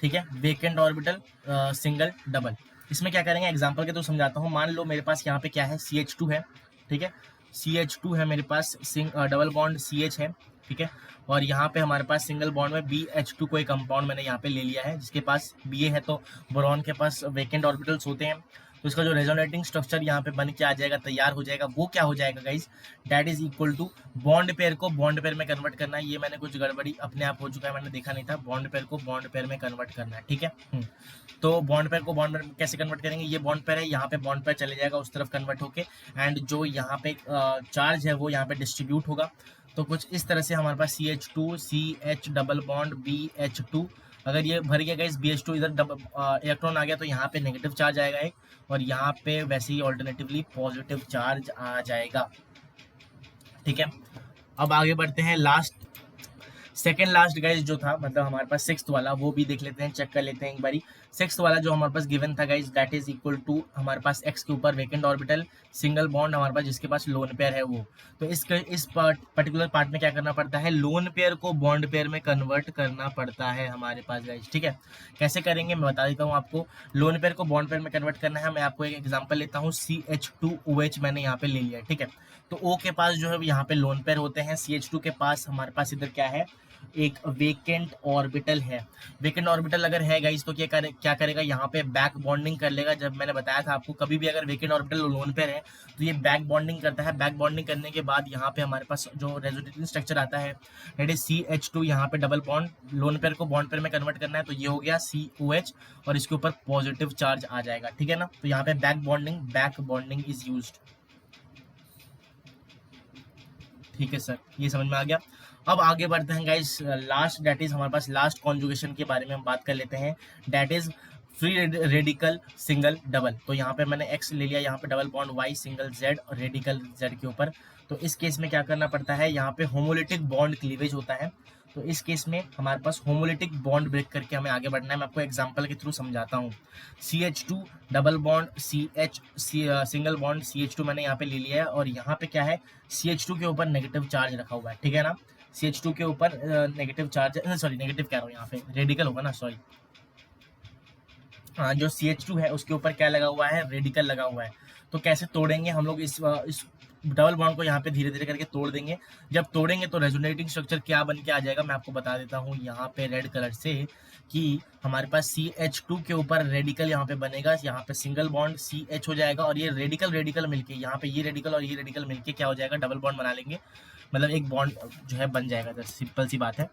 A: ठीक है। वेकेंट ऑर्बिटल सिंगल डबल, इसमें क्या करेंगे एग्जांपल के तो समझाता हूँ। मान लो मेरे पास यहाँ पे क्या है, CH2 है, ठीक है, CH2 है मेरे पास, डबल बॉन्ड CH है, ठीक है। और यहाँ पे हमारे पास सिंगल बॉन्ड में BH2 कोई कंपाउंड मैंने यहाँ पे ले लिया है, जिसके पास Ba है, तो बोरॉन के पास वेकेंट ऑर्बिटल्स होते हैं। तो इसका जो रेजोनेटिंग स्ट्रक्चर यहाँ पे बन के आ जाएगा, तैयार हो जाएगा, वो क्या हो जाएगा guys, that is equal to bond pair को बॉन्ड पेयर में कन्वर्ट करना है। ये मैंने कुछ गड़बड़ी अपने आप हो चुका है, मैंने देखा नहीं था, बॉन्ड पेयर को बॉन्ड पेयर में कन्वर्ट करना है, ठीक है। तो बॉन्ड पेयर को बॉन्ड पेयर में कैसे कन्वर्ट करेंगे, ये बॉन्ड पेयर है, यहाँ पे बॉन्ड पेयर चले जाएगा उस तरफ कन्वर्ट होके, एंड जो यहाँ पे चार्ज है वो यहाँ पे डिस्ट्रीब्यूट होगा। तो कुछ इस तरह से हमारे पास CH2 CH double bond BH2, अगर ये भर गया गाइस BH2, इधर इलेक्ट्रॉन आ गया तो यहाँ पे नेगेटिव चार्ज आएगा एक, और यहाँ पे वैसे ही ऑल्टरनेटिवली पॉजिटिव चार्ज आ जाएगा, ठीक है। अब आगे बढ़ते हैं, सेकेंड लास्ट गाइज जो था, मतलब हमारे पास सिक्स्थ वाला, वो भी देख लेते हैं, चेक कर लेते हैं एक बारी। सिक्स्थ वाला जो हमारे पास गिवन था guys, that is equal to हमारे पास X के ऊपर वेकेंट ऑर्बिटल सिंगल बॉन्ड हमारे पास जिसके पास लोन पेयर है वो। तो इस पर्टिकुलर पार्ट में क्या करना पड़ता है, लोन पेयर को बॉन्ड पेयर में कन्वर्ट करना पड़ता है हमारे पास गाइज, ठीक है। कैसे करेंगे मैं बता देता हूँ आपको। लोन पेयर को बॉन्ड पेयर में कन्वर्ट करना है, मैं आपको एक एग्जाम्पल लेता हूँ, CH2OH मैंने यहाँ पे ले लिया, ठीक है। तो O के पास जो है यहाँ पे लोन पेयर होते हैं, CH2 के पास हमारे पास इधर क्या है, एक वेकेंट ऑर्बिटल है। वेकेंट ऑर्बिटल अगर है गाइस तो क्या करेगा, यहाँ पे बैक बॉन्डिंग कर लेगा। जब मैंने बताया था आपको, कभी भी अगर वेकेंट ऑर्बिटल लोन पेयर है तो ये बैक बॉन्डिंग करता है। बैक बॉन्डिंग करने के बाद यहाँ पे हमारे पास जो रेजोनेटिंग स्ट्रक्चर आता है दैट इज CH2, यहाँ पे डबल बॉन्ड, लोन पेयर को बॉन्ड पेयर में कन्वर्ट करना है, तो ये हो गया COH और इसके ऊपर पॉजिटिव चार्ज आ जाएगा, ठीक है ना। तो यहाँ पे बैक बॉन्डिंग इज यूज्ड। ठीक है सर, ये समझ में आ गया। अब आगे बढ़ते हैं गाइस, लास्ट दैट इज हमारे पास लास्ट कॉन्जुगेशन के बारे में हम बात कर लेते हैं, that is free radical single double. तो यहाँ पे मैंने X ले लिया, यहाँ पे double bond Y single Z और रेडिकल Z के ऊपर। तो इस केस में क्या करना पड़ता है, यहाँ पे होमोलिटिक बॉन्ड क्लीवेज होता है। तो इस केस में हमारे पास होमोलिटिक बॉन्ड ब्रेक करके हमें आगे बढ़ना है। मैं आपको एग्जांपल के थ्रू समझाता हूँ। CH2 double bond CH single bond CH2 मैंने यहाँ पे ले लिया है और यहाँ पे क्या है, CH2 के ऊपर नेगेटिव चार्ज रखा हुआ है, ठीक है ना। CH2 के ऊपर नेगेटिव चार्ज, सॉरी नेगेटिव कह रहा हूँ, यहाँ पे रेडिकल होगा ना, सॉरी। हाँ, जो CH2 है उसके ऊपर क्या लगा हुआ है, रेडिकल लगा हुआ है। तो कैसे तोड़ेंगे हम लोग इस डबल बॉन्ड को, यहाँ पे धीरे धीरे करके तोड़ देंगे। जब तोड़ेंगे तो रेजोनेटिंग स्ट्रक्चर क्या बन के आ जाएगा, मैं आपको बता देता हूँ यहाँ पे रेड कलर से, कि हमारे पास CH2 के ऊपर रेडिकल यहाँ पे बनेगा, यहाँ पे सिंगल बॉन्ड CH हो जाएगा और ये रेडिकल मिलके, यहाँ पे ये रेडिकल और ये रेडिकल मिलके क्या हो जाएगा, डबल बॉन्ड बना लेंगे, मतलब एक बॉन्ड जो है बन जाएगा। सिंपल सी बात है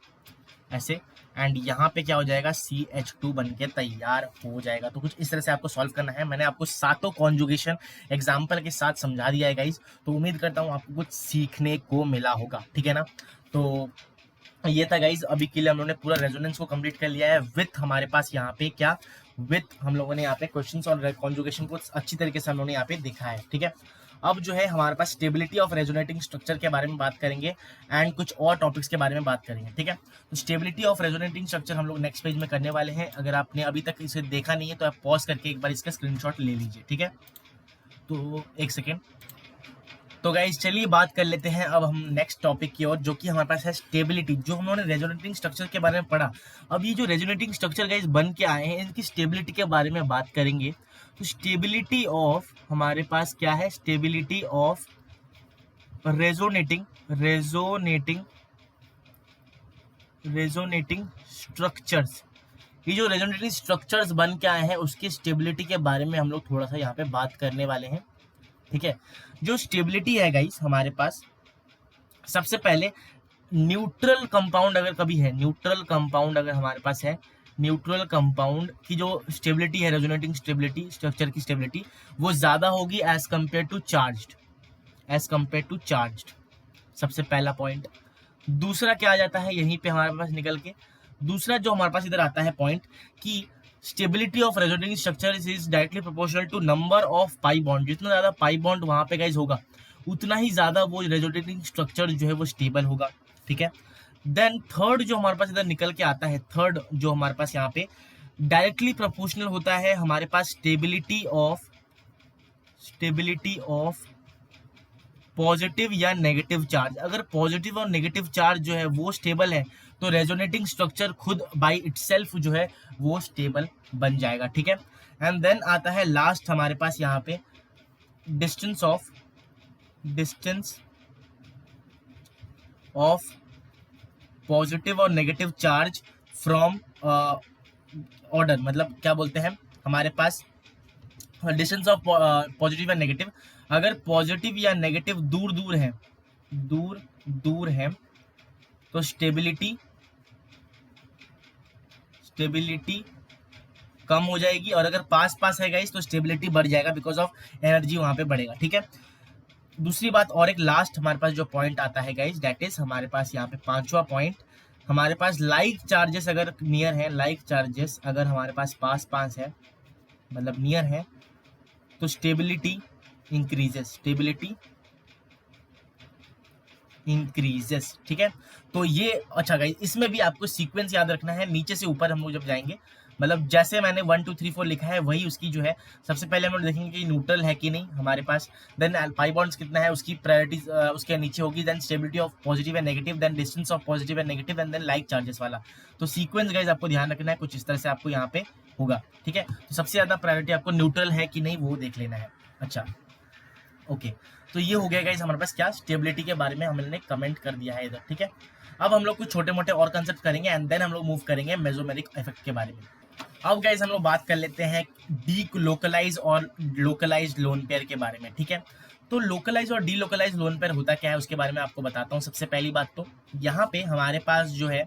A: ऐसे। एंड यहाँ पे क्या हो जाएगा, CH2 बन के तैयार हो जाएगा। तो कुछ इस तरह से आपको सॉल्व करना है। मैंने आपको सातों कॉन्जुगेशन एग्जाम्पल के साथ समझा दिया है गाइस, तो उम्मीद करता हूँ आपको कुछ सीखने को मिला होगा, ठीक है ना। तो ये था गाइस, अभी के लिए हम लोगों ने पूरा रेजोनेंस को कंप्लीट कर लिया है विथ हमारे पास यहाँ पे क्या, विथ हम लोगों ने यहाँ पे क्वेश्चंस और कॉन्जुगेशन को अच्छी तरीके से हम लोगों ने यहाँ पे देखा है, ठीक है। अब जो है हमारे पास स्टेबिलिटी ऑफ रेजोनेटिंग स्ट्रक्चर के बारे में बात करेंगे एंड कुछ और टॉपिक्स के बारे में बात करेंगे, ठीक है। तो स्टेबिलिटी ऑफ रेजोनेटिंग स्ट्रक्चर हम लोग नेक्स्ट पेज में करने वाले हैं। अगर आपने अभी तक इसे देखा नहीं है तो आप पॉज करके एक बार इसका स्क्रीनशॉट ले लीजिए, ठीक है। तो एक सेकेंड। तो गाइस चलिए बात कर लेते हैं अब हम नेक्स्ट टॉपिक की ओर, जो कि हमारे पास है स्टेबिलिटी। जो हम लोगों ने रेजोनेटिंग स्ट्रक्चर के बारे में पढ़ा, अब ये जो रेजोनेटिंग स्ट्रक्चर गाइस बन के आए हैं, इनकी स्टेबिलिटी के बारे में बात करेंगे। तो स्टेबिलिटी ऑफ हमारे पास क्या है, स्टेबिलिटी ऑफ रेजोनेटिंग स्ट्रक्चर्स। ये जो रेजोनेटिंग स्ट्रक्चर्स बन के आए हैं उसकी स्टेबिलिटी के बारे में हम लोग थोड़ा सा यहाँ पे बात करने वाले हैं, ठीक है। जो स्टेबिलिटी है गाइस हमारे पास, सबसे पहले न्यूट्रल कंपाउंड अगर कभी है, न्यूट्रल कंपाउंड अगर हमारे पास है, न्यूट्रल कंपाउंड की जो स्टेबिलिटी है, रेजोनेटिंग स्टेबिलिटी स्ट्रक्चर की स्टेबिलिटी, वो ज्यादा होगी एज कंपेयर टू चार्ज्ड, सबसे पहला पॉइंट। दूसरा क्या आ जाता है यहीं पे हमारे पास निकल के, दूसरा जो हमारे पास इधर आता है पॉइंट, कि stability of resonating structure is directly proportional to number of pi bond. जितना ज्यादा पाई बॉन्ड वहां पे गाइस होगा उतना ही ज्यादा वो रेजोनेटिंग स्ट्रक्चर जो है वो स्टेबल होगा, ठीक है। देन थर्ड जो हमारे पास इधर निकल के आता है, थर्ड जो हमारे पास यहाँ पे डायरेक्टली प्रोपोर्शनल होता है हमारे पास स्टेबिलिटी ऑफ पॉजिटिव या नेगेटिव चार्ज। अगर पॉजिटिव और नेगेटिव चार्ज जो है वो स्टेबल है तो रेजोनेटिंग स्ट्रक्चर खुद बाय इटसेल्फ जो है वो स्टेबल बन जाएगा, ठीक है। एंड देन आता है लास्ट हमारे पास यहाँ पे डिस्टेंस ऑफ पॉजिटिव और नेगेटिव चार्ज फ्रॉम ऑर्डर, मतलब क्या बोलते हैं हमारे पास डिस्टेंस ऑफ पॉजिटिव या नेगेटिव। अगर पॉजिटिव या नेगेटिव दूर दूर है तो स्टेबिलिटी कम हो जाएगी, और अगर पास है गाइस तो स्टेबिलिटी बढ़ जाएगा, बिकॉज ऑफ एनर्जी वहां पे बढ़ेगा, ठीक है। दूसरी बात और एक लास्ट हमारे पास जो पॉइंट आता है गाइस, दैट इज हमारे पास यहाँ पे पांचवा पॉइंट, हमारे पास लाइक चार्जेस अगर नियर है, लाइक चार्जेस अगर हमारे पास पास है, मतलब नियर है, तो स्टेबिलिटी इंक्रीजेस, ठीक है। तो ये अच्छा गाइस, इसमें भी आपको सीक्वेंस याद रखना है, नीचे से ऊपर हम लोग जब जाएंगे, मतलब जैसे मैंने 1 2 3 4 लिखा है वही उसकी जो है, सबसे पहले हम लोग देखेंगे कि न्यूट्रल है कि नहीं हमारे पास, देन पाई बॉन्ड्स कितना है उसकी प्रायोरिटी उसके नीचे होगी, then stability of positive and negative, then distance of positive and negative, and then like charges वाला। तो सीक्वेंस गाइस आपको ध्यान रखना है, कुछ इस तरह से आपको यहाँ पे होगा, ठीक है। तो सबसे ज्यादा प्रायोरिटी आपको न्यूट्रल है कि नहीं वो देख लेना है। अच्छा, ओके, तो ये हो गया गाइस हमारे पास क्या, स्टेबिलिटी के बारे में हमने कमेंट कर दिया है इधर, ठीक है। अब हम लोग कुछ छोटे मोटे और कंसेप्ट करेंगे एंड देन हम लोग मूव करेंगे मेसोमेरिक इफेक्ट के बारे में। अब गाइस हम लोग बात कर लेते हैं डी लोकलाइज और लोकलाइज लोन पेयर के बारे में, ठीक है। तो लोकलाइज और डी लोकलाइज लोन पेयर होता क्या है उसके बारे में आपको बताता हूँ। सबसे पहली बात तो यहाँ पे हमारे पास जो है,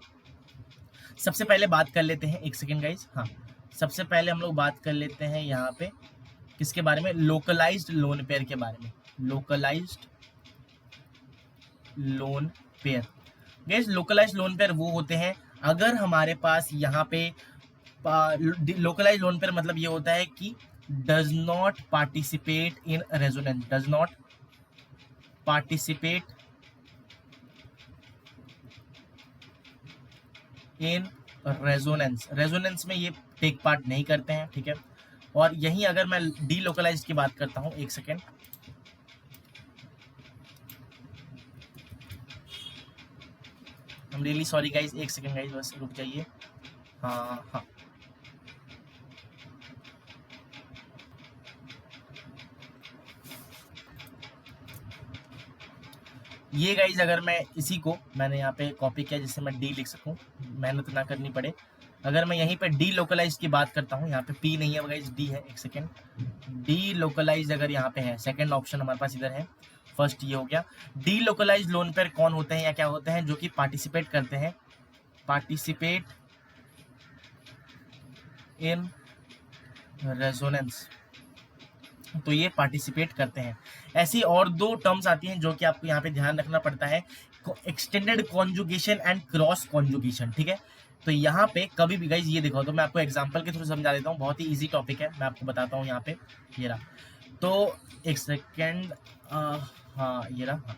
A: सबसे पहले बात कर लेते हैं, एक सेकेंड गाइज, हाँ, सबसे पहले हम लोग बात कर लेते हैं यहाँ पे किसके बारे में, लोकलाइज्ड लोन पेयर के बारे में। Localized lone pair, guys localized lone pair वो होते हैं अगर हमारे पास यहाँ पे लोकलाइज्ड लोन पेयर मतलब ये होता है कि does not participate in resonance, does not participate in resonance, resonance में ये टेक पार्ट नहीं करते हैं, ठीक है। और यहीं अगर मैं डी लोकलाइज की बात करता हूं, एक second, I'm really sorry guys, एक सेकेंड गाइज, बस रुक जाइए। हाँ हाँ, ये गाइज अगर मैं इसी को मैंने यहाँ पे कॉपी किया जिससे मैं डी लिख सकूँ, मेहनत ना करनी पड़े। अगर मैं यहीं पे डी लोकलाइज की बात करता हूँ, यहाँ पे पी नहीं है गाइज, डी है, एक सेकेंड, डी लोकलाइज अगर यहाँ पे है, सेकेंड ऑप्शन हमारे पास इधर है, फर्स्ट ये हो गया। डी लोकलाइज लोन पेयर कौन होते हैं या क्या होते हैं, जो कि पार्टिसिपेट करते हैं, पार्टिसिपेट इन रेजोनेंस, तो ये पार्टिसिपेट करते हैं। ऐसी और दो टर्म्स आती हैं जो कि आपको यहाँ पे ध्यान रखना पड़ता है, extended conjugation and cross conjugation, ठीक है। तो यहाँ पे कभी भी गाइज ये देखो, तो मैं आपको एग्जांपल के थ्रू समझा देता हूँ, बहुत ही इजी टॉपिक है, मैं आपको बताता हूँ यहाँ पे, ये रहा, तो एक सेकेंड, हाँ ये रहा, हाँ।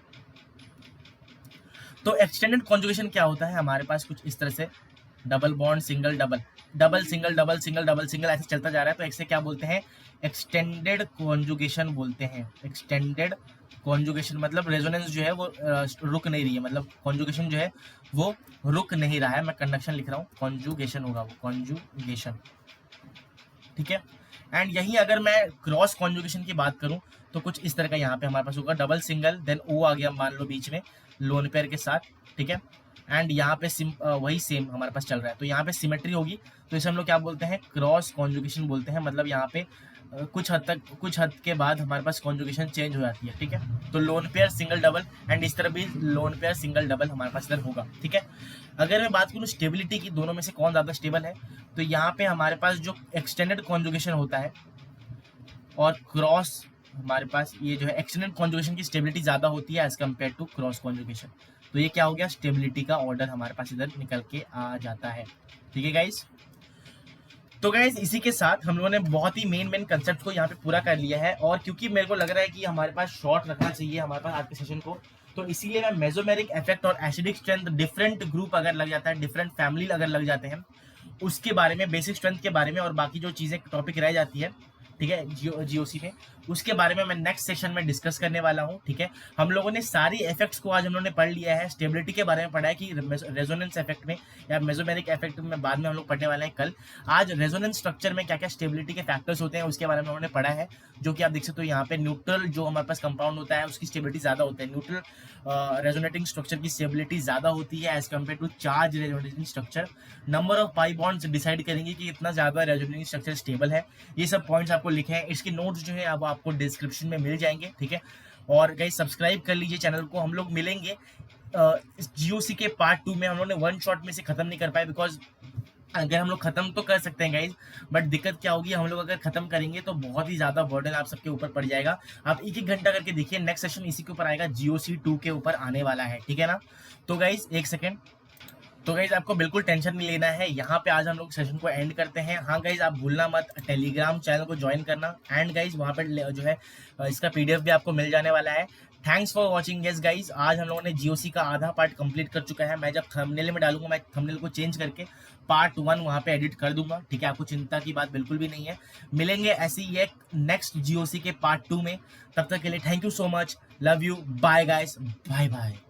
A: तो एक्सटेंडेड कॉन्जुगेशन क्या होता है, हमारे पास कुछ इस तरह से double bond single double, double single double single double single ऐसे चलता जा रहा है, तो ऐसे क्या बोलते हैं, एक्सटेंडेड कॉन्जुगेशन बोलते हैं। एक्सटेंडेड कॉन्जुगेशन मतलब रेजोनेंस जो है वो रुक नहीं रही है, मतलब कॉन्जुगेशन जो है वो रुक नहीं रहा है, मैं कंडक्शन लिख रहा हूँ, कॉन्जुगेशन होगा वो, कॉन्जुगेशन, ठीक है। एंड यही अगर मैं क्रॉस कॉन्जुगेशन की बात करूं तो कुछ इस तरह का यहाँ पे हमारे पास होगा, डबल सिंगल देन ओ आ गया मान लो बीच में लोन पेयर के साथ, ठीक है। एंड यहाँ पे वही सेम हमारे पास चल रहा है, तो यहाँ पे सिमेट्री होगी, तो इसे हम लोग क्या बोलते हैं, क्रॉस कॉन्जुगेशन बोलते हैं। मतलब यहाँ पे कुछ हद के बाद हमारे पास कॉन्जुगेशन चेंज हो जाती है, ठीक है। तो lone pair single double and इस तरह भी लोन पेयर सिंगल डबल हमारे पास इधर होगा, ठीक है। अगर मैं बात करूँ स्टेबिलिटी की, दोनों में से कौन ज़्यादा स्टेबल है, तो यहाँ पे हमारे पास जो एक्सटेंडेड कॉन्जुगेशन होता है और क्रॉस, हमारे पास ये जो है एक्सटेंडेड कॉन्जुगेशन की स्टेबिलिटी ज़्यादा होती है as compared to cross conjugation. तो ये क्या हो गया, स्टेबिलिटी का ऑर्डर हमारे पास इधर निकल के आ जाता है, ठीक है गाइज। तो गाइज इसी के साथ हम लोगों ने बहुत ही मेन कंसेप्ट को यहाँ पे पूरा कर लिया है, और क्योंकि मेरे को लग रहा है कि हमारे पास शॉर्ट रखना चाहिए हमारे पास आज के सेशन को, तो इसीलिए मैं मेसोमेरिक इफेक्ट और एसिडिक स्ट्रेंथ, डिफरेंट ग्रुप अगर लग जाता है, डिफरेंट फैमिली अगर लग जाते हैं, उसके बारे में, बेसिक स्ट्रेंथ के बारे में और बाकी जो चीज़ें टॉपिक रह जाती है, ठीक है, जीओसी में, उसके बारे में मैं नेक्स्ट सेशन में डिस्कस करने वाला हूं, ठीक है। हम लोगों ने सारी इफेक्ट्स को आज हम लोगों ने पढ़ लिया है, स्टेबिलिटी के बारे में पढ़ा है कि रेजोनेंस इफेक्ट में या मेसोमेरिक इफेक्ट में बाद में हम लोग पढ़ने वाले हैं कल। आज रेजोनेंस स्ट्रक्चर में क्या क्या स्टेबिलिटी के फैक्टर्स होते हैं उसके बारे में उन्होंने पढ़ा है, जो कि आप देख सकते हो यहाँ पे न्यूट्रल जो हमारे पास कंपाउंड होता है उसकी स्टेबिलिटी ज़्यादा होती है, न्यूट्रल रेजोनेटिंग स्ट्रक्चर की स्टेबिलिटी ज़्यादा होती है as compared to charge resonating structure. Number of pi bonds decide करेंगे कि कितना ज़्यादा रेजोनेटिंग स्ट्रक्चर स्टेबल है। ये सब पॉइंट्स आपको लिखे हैं, इसके नोट्स जो है अब आपको डिस्क्रिप्शन में मिल जाएंगे, ठीक है। और गाइस सब्सक्राइब कर लीजिए चैनल को, हम लोग मिलेंगे इस जीओसी के पार्ट 2 में। हम लोगों ने वन शॉट में से खत्म नहीं कर पाए, बिकॉज अगर हम लोग खत्म तो कर सकते हैं गाइज, बट दिक्कत क्या होगी, हम लोग अगर खत्म करेंगे तो बहुत ही ज्यादा बर्डन आप सबके ऊपर पड़ जाएगा। आप एक घंटा करके देखिए, नेक्स्ट सेशन इसी के ऊपर आएगा, जीओसी 2 के ऊपर आने वाला है, ठीक है ना। तो गाइज एक सेकेंड, तो गाइज आपको बिल्कुल टेंशन नहीं लेना है, यहाँ पे आज हम लोग सेशन को एंड करते हैं। हाँ गाइज आप भूलना मत टेलीग्राम चैनल को ज्वाइन करना, एंड गाइज वहाँ पर जो है इसका पीडीएफ भी आपको मिल जाने वाला है। Thanks for watching yes guys. आज हम लोगों ने जीओसी का आधा पार्ट कंप्लीट कर चुका है। मैं जब थंबनेल में डालूंगा, मैं थंबनेल को चेंज करके पार्ट 1 वहाँ पे एडिट कर दूंगा, ठीक है। आपको चिंता की बात बिल्कुल भी नहीं है। मिलेंगे ऐसी ही एक नेक्स्ट जीओसी के पार्ट 2 में, तब तक के लिए thank you so much, love you, bye guys, bye bye.